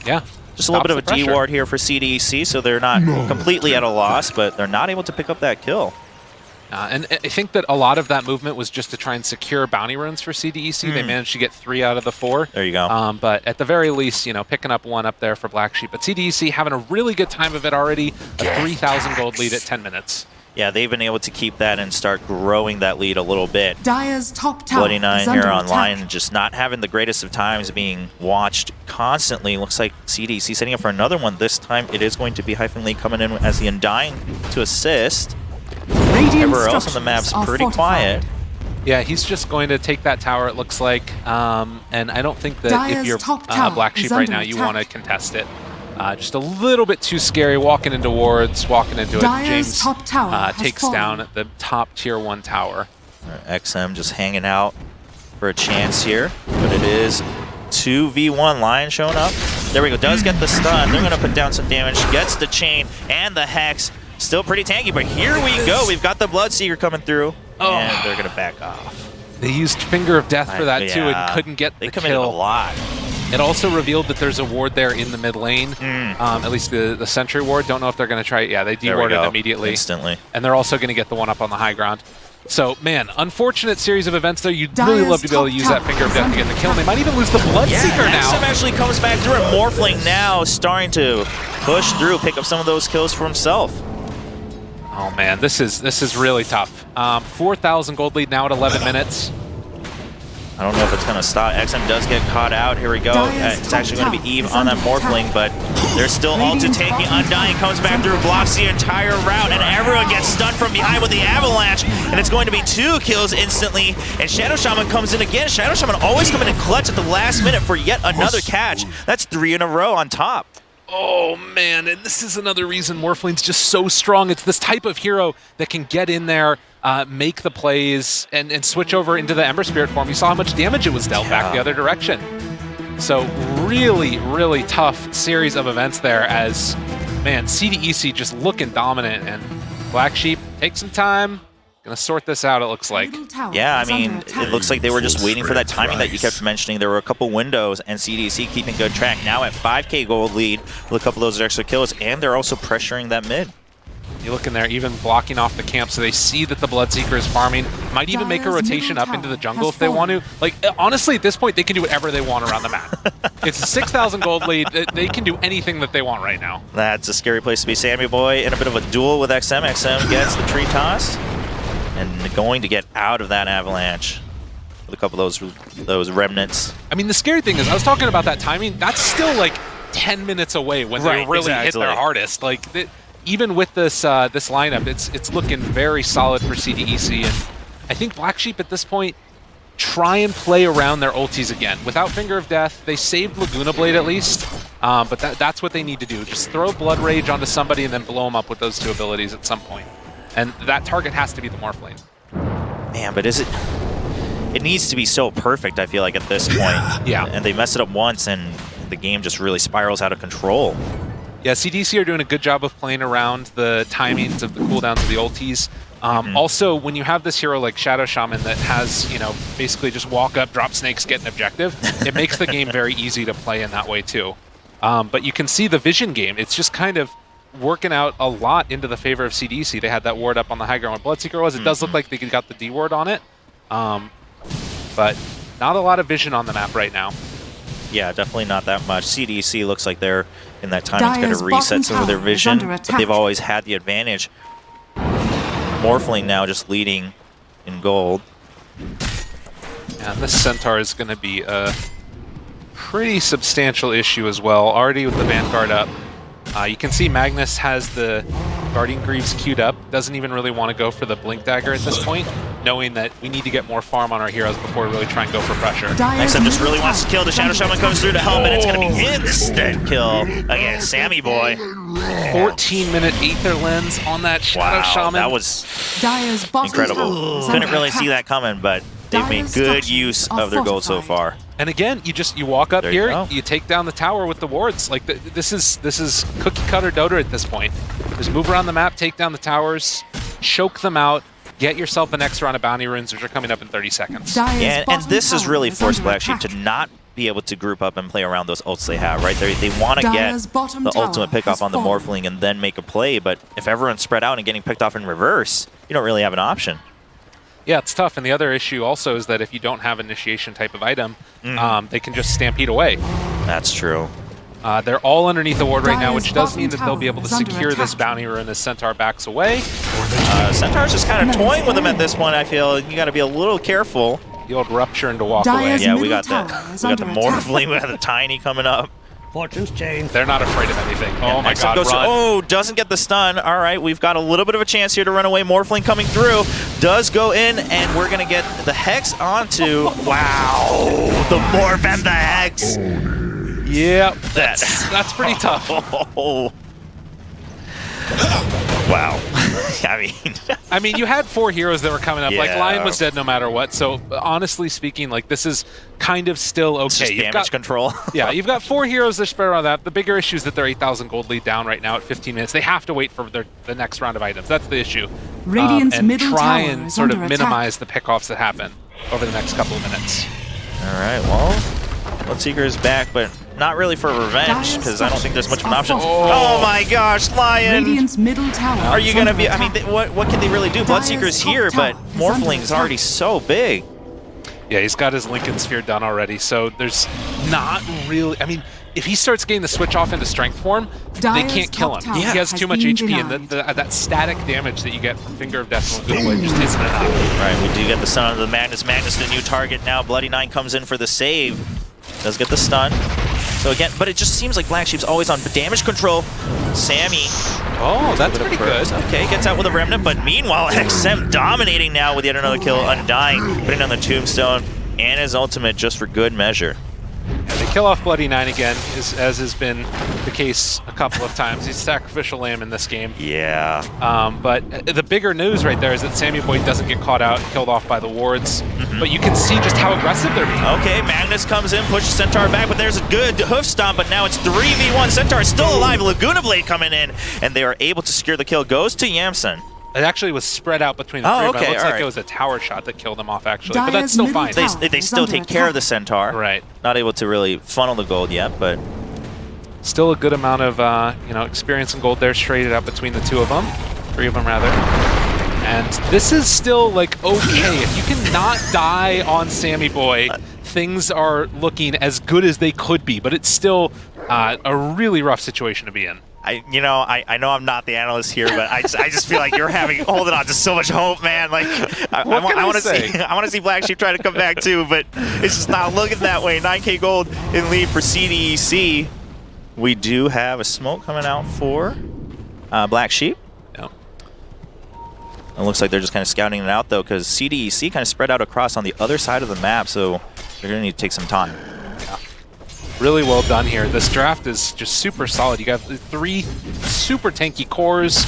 S2: Yeah.
S1: Just a little bit of a D-ward here for CDEC, so they're not completely at a loss, but they're not able to pick up that kill.
S2: And I think that a lot of that movement was just to try and secure bounty runes for CDEC. They managed to get 3 out of the 4.
S1: There you go.
S2: But at the very least, you know, picking up 1 up there for Black Sheep. But CDEC having a really good time of it already. A 3,000 gold lead at 10 minutes.
S1: Yeah, they've been able to keep that and start growing that lead a little bit.
S3: Dire's top tower
S1: Bloody Nine
S3: is
S1: here
S3: under
S1: online,
S3: attack.
S1: just not having the greatest of times, being watched constantly. Looks like CDEC setting up for another one. This time it is going to be Hyphen Lee coming in as the Undying to assist. Everywhere else on the map's pretty quiet.
S2: Yeah, he's just going to take that tower, it looks like. And I don't think that if you're Black Sheep right now, you want to contest it. Just a little bit too scary, walking into wards, walking into it. James takes down the top tier 1 tower.
S1: XM just hanging out for a chance here, but it is 2v1. Lion showing up. There we go, does get the stun. They're going to put down some damage, gets the chain and the Hex. Still pretty tanky, but here we go. We've got the Bloodseeker coming through, and they're going to back off.
S2: They used Finger of Death for that, too, and couldn't get the kill.
S1: They committed a lot.
S2: It also revealed that there's a ward there in the mid lane, at least the Sentry ward. Don't know if they're going to try it. Yeah, they de-warded immediately.
S1: Instantly.
S2: And they're also going to get the one up on the high ground. So, man, unfortunate series of events there. You'd really love to be able to use that Finger of Death to get the kill. And they might even lose the Bloodseeker now.
S1: XM actually comes back through, and Morphling now starting to push through, pick up some of those kills for himself.
S2: Oh man, this is really tough. 4,000 gold lead now at 11 minutes.
S1: I don't know if it's going to stop. XM does get caught out. Here we go. It's actually going to be Eve on that Morphling, but there's still Ulta taking. Undying comes back through, blocks the entire route, and everyone gets stunned from behind with the Avalanche, and it's going to be 2 kills instantly, and Shadow Shaman comes in again. Shadow Shaman always coming in clutch at the last minute for yet another catch. That's 3 in a row on top.
S2: Oh man, and this is another reason Morphling's just so strong. It's this type of hero that can get in there, make the plays, and switch over into the Ember Spirit form. You saw how much damage it was dealt back the other direction. So really, really tough series of events there as, man, CDEC just looking dominant, and Black Sheep take some time, Gonna sort this out, it looks like.
S3: Middle tower
S1: Yeah, I
S3: is
S1: mean,
S3: under attack.
S1: it looks like they were just waiting for that timing that you kept mentioning. There were a couple windows, and CDEC keeping good track. Now at 5K gold lead with a couple of those extra kills, and they're also pressuring that mid.
S2: You look in there, even blocking off the camp, so they see that the Bloodseeker is farming. Might even make a
S3: Dire's
S2: rotation
S3: middle
S2: up into the
S3: tower
S2: jungle
S3: has
S2: if they want to.
S3: fallen.
S2: Like, honestly, at this point, they can do whatever they want around the map. It's a 6,000 gold lead. They can do anything that they want right now.
S1: That's a scary place to be. Sammy Boy in a bit of a duel with XM. XM gets the tree toss, and going to get out of that avalanche with a couple of those remnants.
S2: I mean, the scary thing is, I was talking about that timing. That's still like 10 minutes away when
S1: Right,
S2: they really hit
S1: exactly.
S2: their hardest. Like, even with this this lineup, it's looking very solid for CDEC. And I think Black Sheep at this point try and play around their ultis again. Without Finger of Death, they saved Laguna Blade at least, but that's what they need to do. Just throw Blood Rage onto somebody and then blow them up with those two abilities at some point. And that target has to be the Morphling.
S1: Man, but is it... It needs to be so perfect, I feel like, at this point.
S2: Yeah.
S1: And they mess it up once, and the game just really spirals out of control.
S2: Yeah, CDC are doing a good job of playing around the timings of the cooldowns of the ultis. Also, when you have this hero like Shadow Shaman that has, you know, basically just walk up, drop snakes, get an objective, it makes the game very easy to play in that way too. But you can see the vision game, it's just kind of working out a lot into the favor of CDC. They had that ward up on the high ground where Bloodseeker was. It does look like they got the D ward on it, but not a lot of vision on the map right now.
S1: Yeah, definitely not that much. CDC looks like they're in that time it's going
S3: Dire's
S1: to reset some of their
S3: bottom tower is
S1: vision,
S3: under
S1: but
S3: attack.
S1: they've always had the advantage. Morphling now just leading in gold.
S2: And this Centaur is going to be a pretty substantial issue as well, already with the Vanguard up. You can see Magnus has the Guardian Greaves queued up, doesn't even really want to go for the Blink Dagger at this point, knowing that we need to get more farm on our heroes before we really try and go for pressure.
S3: Dire's
S1: XM just
S3: middle
S1: really wants to
S3: tower
S1: kill. The
S3: is
S1: Shadow
S3: under
S1: Shaman
S3: attack.
S1: comes through to help, and it's going to be instant kill against Sammy Boy.
S2: 14-minute Aether Lens on that Shadow
S1: Wow,
S2: Shaman.
S1: that was
S3: Dire's bottom
S1: incredible.
S3: tower is
S1: Couldn't
S3: under
S1: really
S3: attack.
S1: see that coming, but they've made
S3: Dire's
S1: good
S3: structures
S1: use
S3: are
S1: of their gold so
S3: fortified.
S1: far.
S2: And again, you walk up
S1: There you
S2: here,
S1: go.
S2: you take down the tower with the wards. Like this is cookie cutter Dota at this point. Just move around the map, take down the towers, choke them out, get yourself the next round of bounty runes, which are coming up in 30 seconds.
S3: Dire's
S1: Yeah, and
S3: bottom
S1: this has
S3: tower
S1: really
S3: is
S1: forced
S3: under
S1: Black Sheep
S3: attack.
S1: to not be able to group up and play around those ults they have, right? They want to get
S3: Dire's bottom
S1: the
S3: tower
S1: ultimate pick
S3: has
S1: off on the
S3: fallen.
S1: Morphling and then make a play, but if everyone's spread out and getting picked off in reverse, you don't really have an option.
S2: Yeah, it's tough. And the other issue also is that if you don't have initiation type of item, they can just stampede away.
S1: That's true.
S2: They're all underneath the ward right now,
S3: Dire's
S2: which does
S3: bottom
S2: mean that they'll be
S3: tower
S2: able to
S3: is under
S2: secure this
S3: attack.
S2: bounty rune as Centaur backs away.
S1: Centaur's just kind of toying with him at this point, I feel. You got to be a little careful.
S2: The old rupture and to walk
S3: Dire's
S2: away.
S1: Yeah, we
S3: middle
S1: got that.
S3: tower is
S1: We got the
S3: under attack.
S1: Morphling, we got the Tiny coming up.
S4: Fortune's change.
S2: They're not afraid of anything. Oh my
S1: XM
S2: god,
S1: goes
S2: run.
S1: oh, doesn't get the stun. All right, we've got a little bit of a chance here to run away. Morphling coming through. Does go in, and we're going to get the Hex onto... Wow, the Morph and the Hex.
S2: Yeah, that's pretty tough.
S1: Oh. Wow.
S2: I mean, you had 4 heroes that were coming up. Like,
S1: Yeah.
S2: Lion was dead no matter what. So, honestly speaking, like, this is kind of still okay.
S1: It's just
S2: You've
S1: damage
S2: got-
S1: control.
S2: Yeah, you've got 4 heroes that spread around that. The bigger issue is that they're 8,000 gold lead down right now at 15 minutes. They have to wait for the next round of items. That's the issue.
S3: Radiant's
S2: and
S3: middle
S2: try
S3: tower
S2: and
S3: is
S2: sort of
S3: under attack.
S2: minimize the pickoffs that happen over the next couple of minutes.
S1: All right, well, Bloodseeker is back, but not really for revenge, because I don't think there's much of an option. Oh my gosh, Lion!
S3: Radiant's middle tower
S1: Are you
S3: is
S1: going to
S3: under
S1: be... I mean,
S3: attack.
S1: what can they really do? Bloodseeker's
S3: top
S1: here, but
S3: tower is under
S1: Morphling's already
S3: attack.
S1: so big.
S2: Yeah, he's got his Lincoln Sphere done already, so there's not really... I mean, if he starts getting the switch off into strength form, they
S3: Dire's
S2: can't kill
S3: top
S2: him.
S3: tower
S2: He has
S3: has
S2: too much
S3: been
S2: HP, and
S3: denied.
S2: that static damage that you get from Finger of Death and Laguna Blade just isn't enough.
S1: Right, we do get the stun of the Magnus. Magnus, the new target now. Bloody Nine comes in for the save. Does get the stun. So again, but it just seems like Black Sheep's always on damage control. Sammy.
S2: Oh, that's pretty good.
S1: Okay, gets out with a Remnant, but meanwhile, XM dominating now with yet another kill. Undying, putting on the Tombstone and his ultimate just for good measure.
S2: Yeah, they kill off Bloody Nine again, as has been the case a couple of times. He's sacrificial lamb in this game.
S1: Yeah.
S2: But the bigger news right there is that Sammy Boy doesn't get caught out and killed off by the wards. But you can see just how aggressive they're being.
S1: Okay, Magnus comes in, pushes Centaur back, but there's a good hoof stomp, but now it's 3v1. Centaur is still alive. Laguna Blade coming in, and they are able to secure the kill. Goes to Yamsen.
S2: It actually was spread out between the three, but it looks like
S1: right.
S2: it was a tower shot that killed him off, actually. But
S3: Dire's
S2: that's still
S3: middle
S2: fine.
S3: tower
S1: They
S3: is
S1: still
S3: under
S1: take care of
S3: attack.
S1: the Centaur.
S2: Right.
S1: Not able to really funnel the gold yet, but
S2: Still a good amount of experience and gold there, traded out between the two of them. Three of them, rather. And this is still, like, okay. If you cannot die on Sammy Boy, things are looking as good as they could be, but it's still a really rough situation to be in.
S1: I know I'm not the analyst here, but I just feel like you're holding on to so much hope, man. Like I want to see Black Sheep try to come back too, but it's just not looking that way. 9K gold in lead for CDEC. We do have a smoke coming out for Black Sheep.
S2: Yep.
S1: It looks like they're just kind of scouting it out though, because CDEC kind of spread out across on the other side of the map, so they're gonna need to take some time.
S2: Really well done here. This draft is just super solid. You got 3 super tanky cores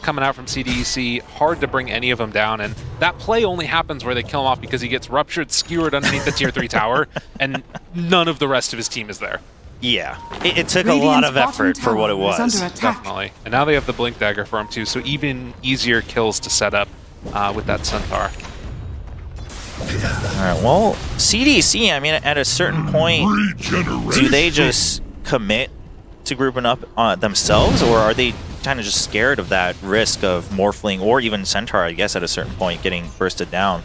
S2: coming out from CDEC. Hard to bring any of them down, and that play only happens where they kill him off because he gets ruptured, skewered underneath the tier 3 tower, and none of the rest of his team is there.
S1: Yeah, it took a lot of effort for what it was.
S2: Definitely. And now they have the Blink Dagger for him too, so even easier kills to set up with that Centaur.
S1: All right, well, CDC, I mean, at a certain point, do they just commit to grouping up themselves, or are they kind of just scared of that risk of Morphling or even Centaur, I guess, at a certain point getting bursted down?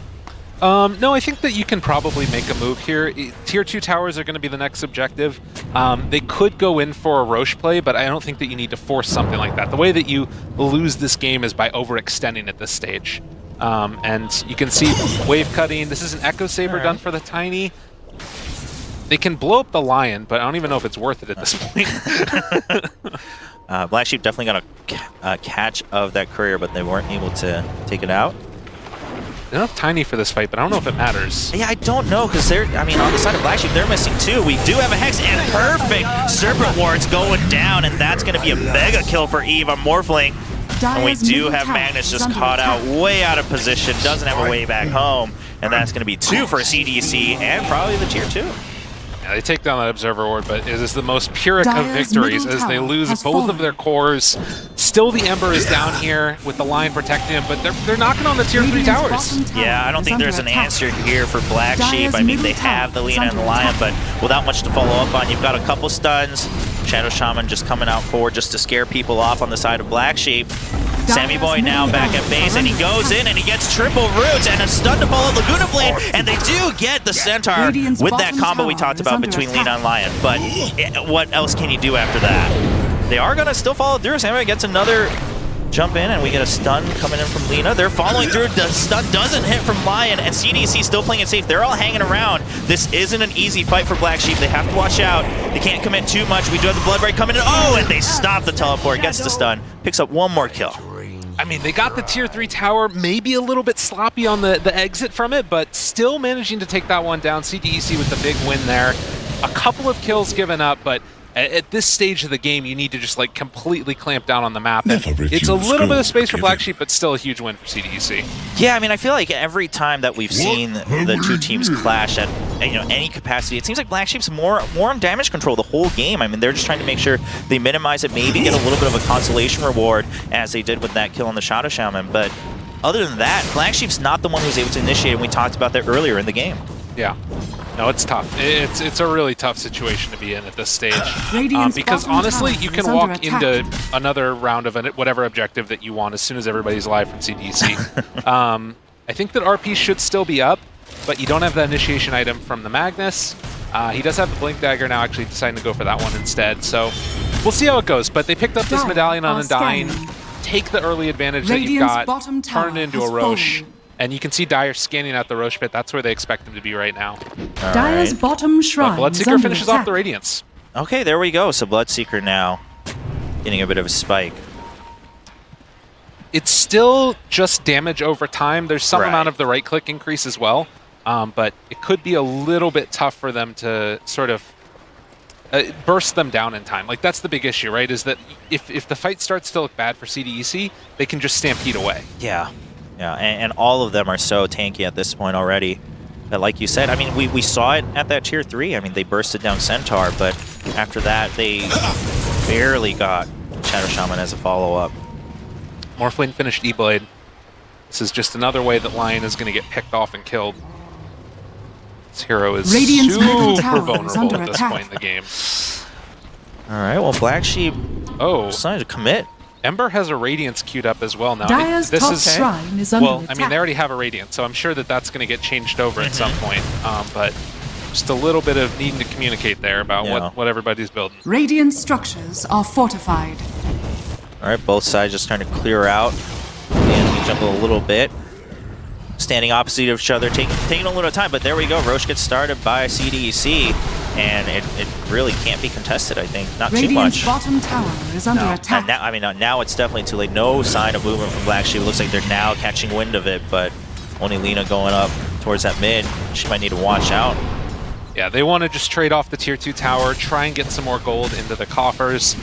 S2: No, I think that you can probably make a move here. Tier 2 towers are going to be the next objective. They could go in for a Roche play, but I don't think that you need to force something like that. The way that you lose this game is by overextending at this stage. And you can see wave cutting. This is an Echo Saber done for the Tiny. They can blow up the Lion, but I don't even know if it's worth it at this point.
S1: Black Sheep definitely got a catch of that courier, but they weren't able to take it out.
S2: They don't have Tiny for this fight, but I don't know if it matters.
S1: Yeah, I don't know, because on the side of Black Sheep, they're missing 2. We do have a Hex, and perfect Serpent Ward's going down, and that's going to be a mega kill for Eve on Morphling. And we do have Magnus just caught out, way out of position, doesn't have a way back home, and that's going to be 2 for CDC, and probably the tier 2.
S2: Yeah, they take down that Observer Ward, but it is the most Pyrrhic of victories as they lose both of their cores. Still the Ember is down here with the line protecting him, but they're knocking on the tier 3 towers.
S1: Yeah, I don't think there's an answer here for Black Sheep. I mean, they have the Lina and the Lion, but without much to follow up on, you've got a couple stuns. Shadow Shaman just coming out forward just to scare people off on the side of Black Sheep. Sammy Boy now back at base, and he goes in and he gets triple roots and a stun to follow Laguna Blade, and they do get the Centaur with that combo we talked about between Lina and Lion. But what else can you do after that? They are going to still follow through. Sammy gets another jump in, and we get a stun coming in from Lina. They're following through. The stun doesn't hit from Lion, and CDC still playing it safe. They're all hanging around. This isn't an easy fight for Black Sheep. They have to watch out. They can't commit too much. We do have the Blood Break coming in. Oh, and they stop the teleport. Gets the stun. Picks up one more kill.
S2: I mean, they got the tier 3 tower, maybe a little bit sloppy on the exit from it, but still managing to take that one down. CDEC with the big win there. A couple of kills given up, but at this stage of the game, you need to just like completely clamp down on the map. And it's a little bit of space for Black Sheep, but still a huge win for CDEC.
S1: Yeah, I mean, I feel like every time that we've seen the two teams clash at any capacity, it seems like Black Sheep's more on damage control the whole game. I mean, they're just trying to make sure they minimize it, maybe get a little bit of a consolation reward, as they did with that kill on the Shadow Shaman. But other than that, Black Sheep's not the one who's able to initiate, and we talked about that earlier in the game.
S2: Yeah. No, it's tough. It's a really tough situation to be in at this stage. Because honestly, you can walk into another round of whatever objective that you want as soon as everybody's live from CDC. I think that RP should still be up, but you don't have the initiation item from the Magnus. He does have the Blink Dagger now, actually deciding to go for that one instead. So we'll see how it goes. But they picked up this medallion on Undying. Take the early advantage that you've got, turn it into a Roche. And you can see Dire scanning out the Roche pit. That's where they expect him to be right now.
S3: Dire's bottom shrine.
S2: Bloodseeker finishes off the Radiance.
S1: Okay, there we go. So Bloodseeker now getting a bit of a spike.
S2: It's still just damage over time. There's some amount of the right-click increase as well. But it could be a little bit tough for them to sort of burst them down in time. Like, that's the big issue, right? Is that if the fight starts to look bad for CDEC, they can just stampede away.
S1: Yeah. Yeah, and all of them are so tanky at this point already. That, like you said, I mean, we saw it at that tier 3. I mean, they bursted down Centaur, but after that, they barely got Shadow Shaman as a follow-up.
S2: Morphling finished E-Blade. This is just another way that Lion is going to get picked off and killed. This hero is
S3: Radiant's middle
S2: super
S3: tower is
S2: vulnerable
S3: under
S2: at this
S3: attack.
S2: point in the game.
S1: All right, well, Black Sheep
S2: Oh,
S1: decided to commit.
S2: Ember has a Radiance queued up as well now.
S3: Dire's top shrine is under
S2: well,
S3: attack.
S2: I mean, they already have a Radiance, so I'm sure that that's going to get changed over at some point. But just a little bit of needing to communicate there about what everybody's building.
S3: Radiant structures are fortified.
S1: All right, both sides just trying to clear out and jump a little bit. Standing opposite of each other, taking a little time, but there we go. Roche gets started by CDEC, and it really can't be contested, I think. Not
S3: Radiant's
S1: too much.
S3: bottom tower is under attack.
S1: And now it's definitely too late. No sign of movement from Black Sheep. It looks like they're now catching wind of it, but only Lina going up towards that mid. She might need to watch out.
S2: Yeah, they want to just trade off the tier 2 tower, try and get some more gold into the coffers.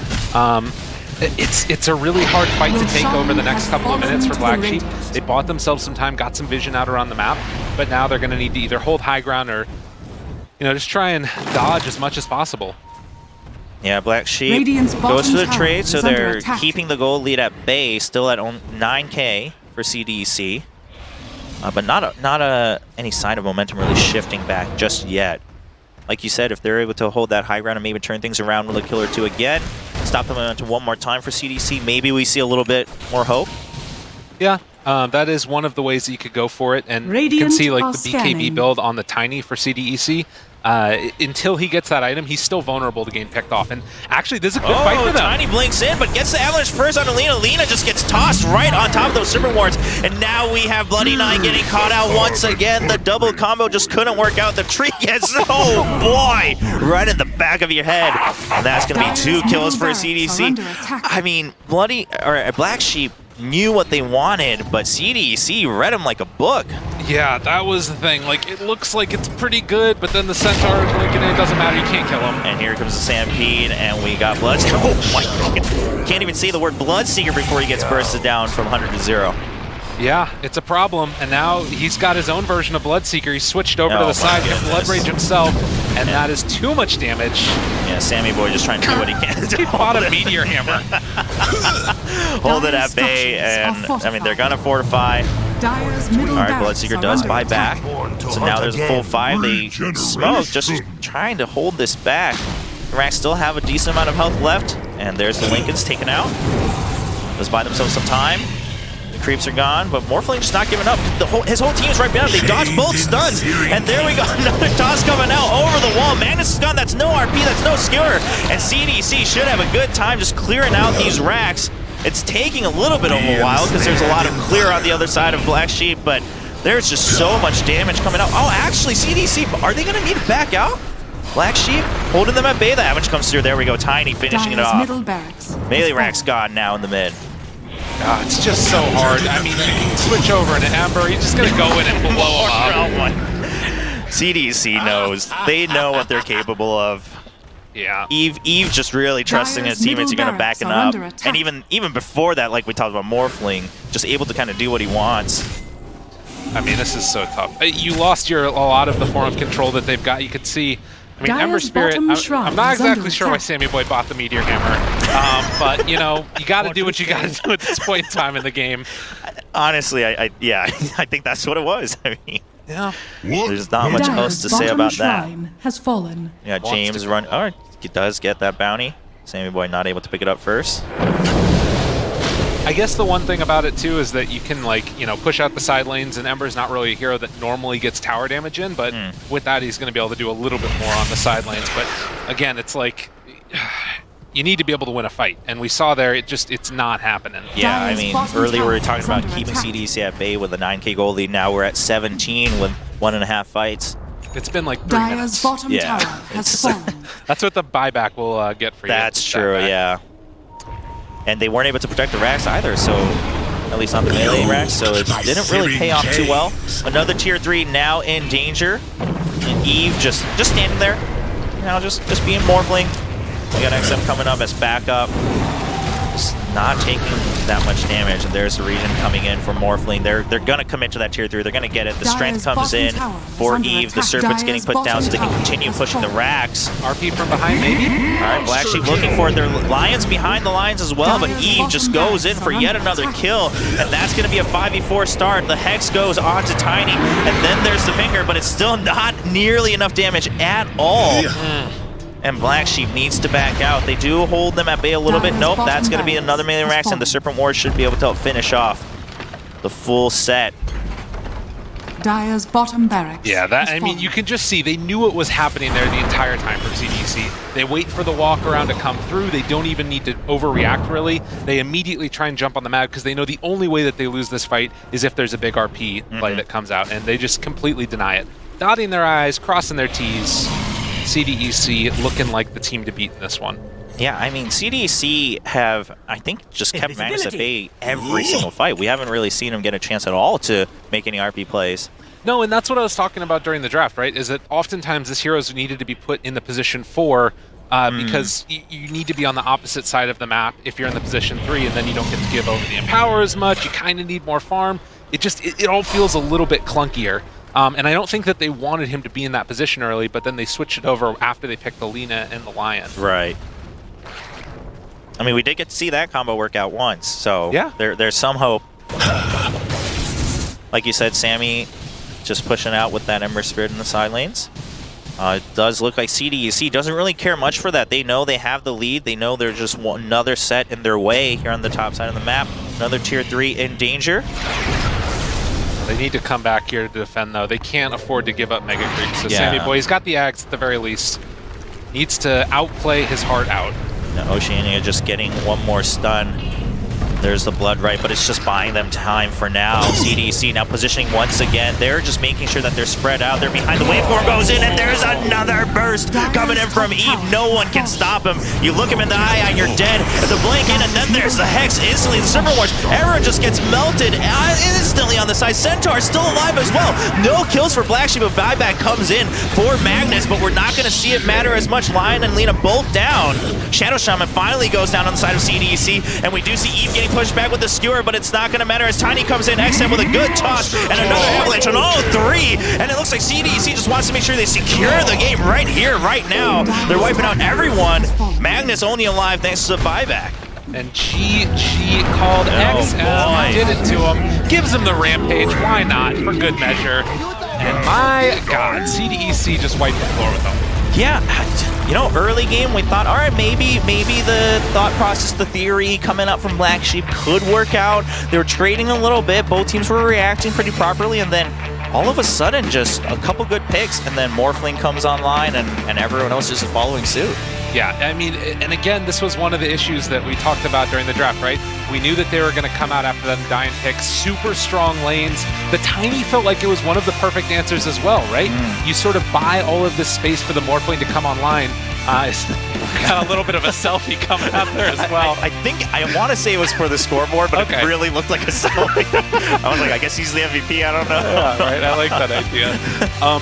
S2: It's a really hard fight to take over the next couple of minutes for Black Sheep. They bought themselves some time, got some vision out around the map, but now they're going to need to either hold high ground or, just try and dodge as much as possible.
S1: Yeah, Black Sheep goes for the trade, so they're keeping the gold lead at bay, still at 9K for CDEC, but not any sign of momentum really shifting back just yet. Like you said, if they're able to hold that high ground and maybe turn things around with a kill or two again, stop them into one more time for CDC, maybe we see a little bit more hope.
S2: Yeah, that is one of the ways that you could go for it. And you can see like the BKB build on the Tiny for CDEC. Until he gets that item, he's still vulnerable to getting picked off. And actually, this is a good fight for them.
S1: Tiny blinks in, but gets the avalanche first on Lina. Lina just gets tossed right on top of those Super Wards. And now we have Bloody Nine getting caught out once again. The double combo just couldn't work out. The tree gets, oh boy, right in the back of your head. And that's going to be 2 kills for CDC. I mean, Black Sheep knew what they wanted, but CDEC read him like a book.
S2: Yeah, that was the thing. Like, it looks like it's pretty good, but then the Centaur is linking it. It doesn't matter. You can't kill him.
S1: And here comes the Stampede, and we got Bloodseeker. Oh my God. Can't even say the word Bloodseeker before he gets bursted down from 100 to 0.
S2: Yeah, it's a problem. And now he's got his own version of Bloodseeker. He switched over to the side, get Blood Rage himself, and that is too much damage.
S1: Yeah, Sammy Boy just trying to do what he can.
S2: He bought a Meteor Hammer.
S1: Hold it at bay, and I mean, they're going to fortify. All right, Bloodseeker does buy back. So now there's a full 5. They smoke, just trying to hold this back. The Racks still have a decent amount of health left, and there's the Lincolns taken out. Let's buy themselves some time. The creeps are gone, but Morphling just not giving up. His whole team is right behind him. They dodge both stuns, and there we go. Another toss coming out over the wall. Magnus is gone. That's no RP. That's no skewer. And CDC should have a good time just clearing out these Racks. It's taking a little bit of a while because there's a lot of clear on the other side of Black Sheep, but there's just so much damage coming out. Oh, actually, CDC, are they going to need to back out? Black Sheep holding them at bay. The damage comes through. There we go. Tiny finishing it off. Melee Rack's gone now in the mid.
S2: It's just so hard. I mean, you can switch over into Amber. You're just going to go in and blow him up.
S1: CDC knows. They know what they're capable of.
S2: Yeah.
S1: Eve just really trusting his teammates are going to back him up. And even before that, like we talked about Morphling, just able to kind of do what he wants.
S2: I mean, this is so tough. You lost a lot of the form of control that they've got. You could see, I mean, Ember Spirit, I'm not exactly sure why Sammy Boy bought the Meteor Hammer. But, you got to do what you got to do at this point in time in the game.
S1: Honestly, I think that's what it was. I mean,
S2: yeah.
S1: There's not much else to say about that.
S3: Has fallen.
S1: Yeah, James run. Oh, he does get that bounty. Sammy Boy not able to pick it up first.
S2: I guess the one thing about it too is that you can push out the side lanes, and Ember's not really a hero that normally gets tower damage in, but with that he's going to be able to do a little bit more on the side lanes. But again, it's like you need to be able to win a fight, and we saw there it's not happening.
S1: Yeah, I mean, earlier we were talking about keeping CDC at bay with a 9K gold lead. Now we're at 17 with 1.5 fights.
S2: It's been like 3 minutes.
S3: Bottom tower has fallen.
S2: That's what the buyback will get for you.
S1: That's true, yeah. And they weren't able to protect the Racks either, so at least not the melee Racks, so it didn't really pay off too well. Another tier 3 now in danger, and Eve just standing there, just being Morphling. We got XM coming up as backup. Just not taking that much damage. And there's the region coming in for Morphling. They're going to commit to that tier 3. They're going to get it. The strength comes in for Eve. The Serpent's getting put down so they can continue pushing the racks.
S2: RP from behind, maybe?
S1: All right, Black Sheep looking for it. Their Lions behind the lines as well, but Eve just goes in for yet another kill, and that's going to be a 5v4 start. The Hex goes on to Tiny, and then there's the Finger, but it's still not nearly enough damage at all. And Black Sheep needs to back out. They do hold them at bay a little bit. Nope, that's going to be another melee racks, and the Serpent Ward should be able to finish off the full set.
S3: Dire's bottom barracks.
S2: Yeah, I mean, you can just see they knew what was happening there the entire time from CDEC. They wait for the walk around to come through. They don't even need to overreact, really. They immediately try and jump on the map because they know the only way that they lose this fight is if there's a big RP play that comes out, and they just completely deny it. Dotting their I's, crossing their T's. CDEC looking like the team to beat in this one.
S1: Yeah, I mean, CDEC have, I think, just kept Magnus at bay every single fight. We haven't really seen him get a chance at all to make any RP plays.
S2: No, and that's what I was talking about during the draft, right? Is that oftentimes this heroes needed to be put in the position 4 because you need to be on the opposite side of the map if you're in the position 3, and then you don't get to give over the Empower as much. You kind of need more farm. It all feels a little bit clunkier. And I don't think that they wanted him to be in that position early, but then they switched it over after they picked the Lina and the Lion.
S1: Right. I mean, we did get to see that combo work out once, so
S2: yeah.
S1: There's some hope. Like you said, Sammy just pushing out with that Ember Spirit in the side lanes. It does look like CDEC doesn't really care much for that. They know they have the lead. They know they're just another set in their way here on the top side of the map. Another tier 3 in danger.
S2: They need to come back here to defend, though. They can't afford to give up Mega Creep. So
S1: yeah.
S2: Sammy Boy, he's got the Axe at the very least. Needs to outplay his heart out.
S1: Now Oceania just getting one more stun. There's the Blood Right, but it's just buying them time for now. CDEC now positioning once again. They're just making sure that they're spread out. They're behind the waveform, goes in, and there's another burst coming in from Eve. No one can stop him. You look him in the eye and you're dead. The blink in, and then there's the Hex instantly. The Serpent Wars. Error just gets melted instantly on the side. Centaur still alive as well. No kills for Black Sheep, but buyback comes in for Magnus, but we're not going to see it matter as much. Lion and Lina both down. Shadow Shaman finally goes down on the side of CDEC, and we do see Eve getting pushed back with the skewer, but it's not going to matter as Tiny comes in, XM with a good toss, and another avalanche on all 3, and it looks like CDEC just wants to make sure they secure the game right here, right now. They're wiping out everyone. Magnus only alive thanks to the buyback.
S2: And Chi called XM, did it to him, gives him the rampage, why not, for good measure. And my god, CDEC just wiped the floor with them.
S1: Yeah, you know, early game we thought, all right, maybe the thought process, the theory coming up from Black Sheep could work out. They were trading a little bit. Both teams were reacting pretty properly, and then all of a sudden, just a couple good picks, and then Morphling comes online, and everyone else just following suit.
S2: Yeah, I mean, and again, this was one of the issues that we talked about during the draft, right? We knew that they were going to come out after them dying picks, super strong lanes. The Tiny felt like it was one of the perfect answers as well, right? You sort of buy all of this space for the Morphling to come online. Got a little bit of a selfie coming out there as well.
S1: I want to say it was for the scoreboard, but it really looked like a selfie. I was like, I guess he's the MVP, I don't know.
S2: Yeah, right, I like that idea.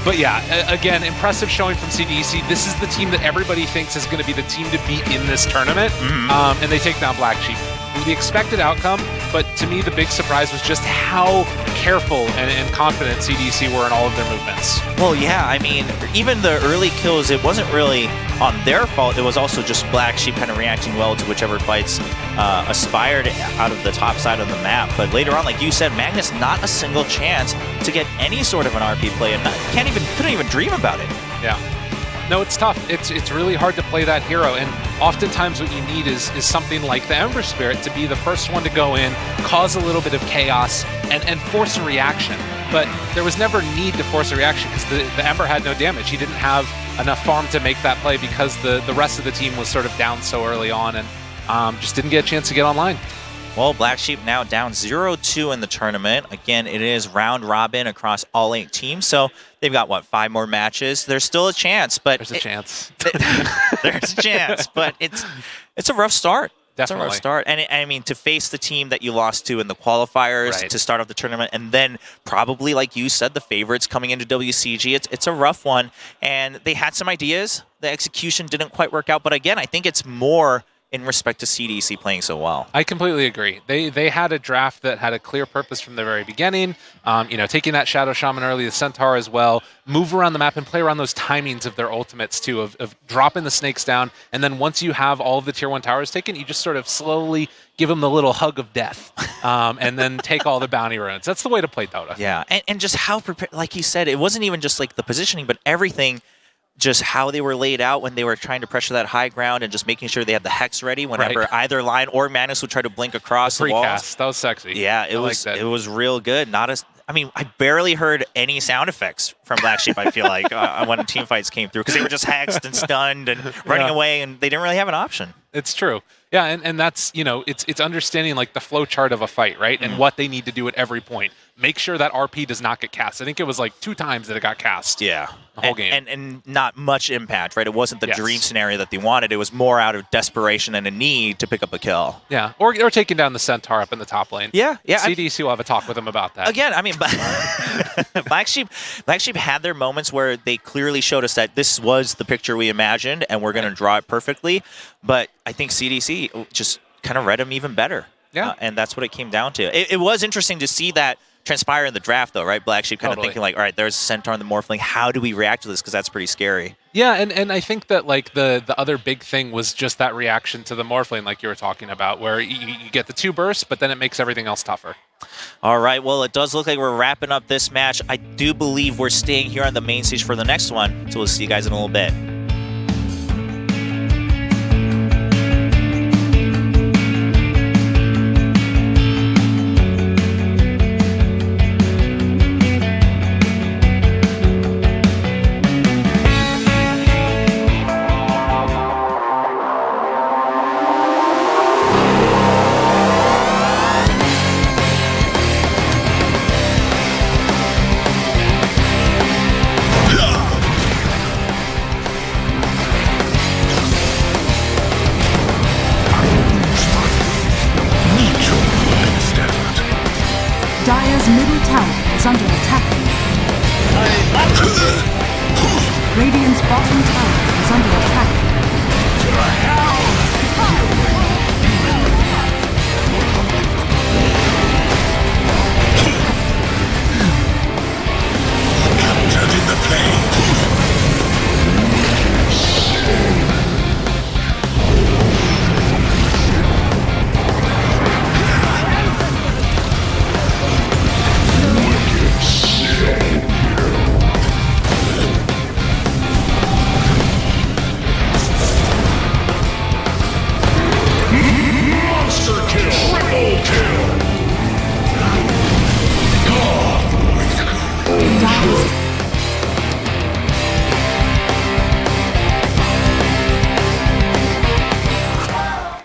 S2: But yeah, again, impressive showing from CDEC. This is the team that everybody thinks is going to be the team to beat in this tournament, and they take down Black Sheep. The expected outcome, but to me the big surprise was just how careful and confident CDEC were in all of their movements.
S1: Well, yeah, I mean, even the early kills, it wasn't really on their fault. It was also just Black Sheep kind of reacting well to whichever fights aspired out of the top side of the map. But later on, like you said, Magnus not a single chance to get any sort of an RP play, and couldn't even dream about it.
S2: Yeah. No, it's tough. It's really hard to play that hero, and oftentimes what you need is something like the Ember Spirit to be the first one to go in, cause a little bit of chaos, and force a reaction. But there was never need to force a reaction because the Ember had no damage. He didn't have enough farm to make that play because the rest of the team was sort of down so early on and just didn't get a chance to get online.
S1: Well, Black Sheep now down 0-2 in the tournament. Again, it is round robin across all 8 teams, so they've got, 5 more matches? There's still a chance, but...
S2: There's a chance.
S1: There's a chance, but it's a rough start.
S2: Definitely.
S1: It's a rough start. And I mean, to face the team that you lost to in the qualifiers to start off the tournament, and then probably, like you said, the favorites coming into WCG, it's a rough one. And they had some ideas. The execution didn't quite work out, but again, I think it's more in respect to CDEC playing so well.
S2: I completely agree. They had a draft that had a clear purpose from the very beginning. Taking that Shadow Shaman early, the Centaur as well, move around the map and play around those timings of their ultimates too, of dropping the snakes down. And then once you have all of the tier 1 towers taken, you just sort of slowly give them the little hug of death and then take all the bounty runes. That's the way to play Dota.
S1: Yeah, and just how prepared, like you said, it wasn't even just like the positioning, but everything, just how they were laid out when they were trying to pressure that high ground and just making sure they had the Hex ready whenever either line or Manus would try to blink across the walls.
S2: Precast, that was sexy.
S1: Yeah, it was real good. I barely heard any sound effects from Black Sheep, I feel like, when team fights came through, because they were just hexed and stunned and running away, and they didn't really have an option.
S2: It's true. Yeah, and that's, it's understanding like the flow chart of a fight, right? And what they need to do at every point. Make sure that RP does not get cast. I think it was like 2 times that it got cast.
S1: Yeah.
S2: The whole game.
S1: And not much impact, right? It wasn't the dream scenario that they wanted. It was more out of desperation and a need to pick up a kill.
S2: Yeah, or taking down the Centaur up in the top lane.
S1: Yeah.
S2: CDC will have a talk with them about that.
S1: Again, Black Sheep had their moments where they clearly showed us that this was the picture we imagined and we're going to draw it perfectly. But I think CDC just kind of read them even better.
S2: Yeah.
S1: And that's what it came down to. It was interesting to see that transpire in the draft, though, right? Black Sheep kind of thinking like, all right, there's a Centaur in the Morphling. How do we react to this? Because that's pretty scary.
S2: Yeah, and I think that like the other big thing was just that reaction to the Morphling, like you were talking about, where you get the 2 bursts, but then it makes everything else tougher.
S1: All right, well, it does look like we're wrapping up this match. I do believe we're staying here on the main stage for the next one, so we'll see you guys in a little bit.
S3: Dire's middle tower is under attack. Radiant's bottom tower is under attack.
S4: Captured in the flame.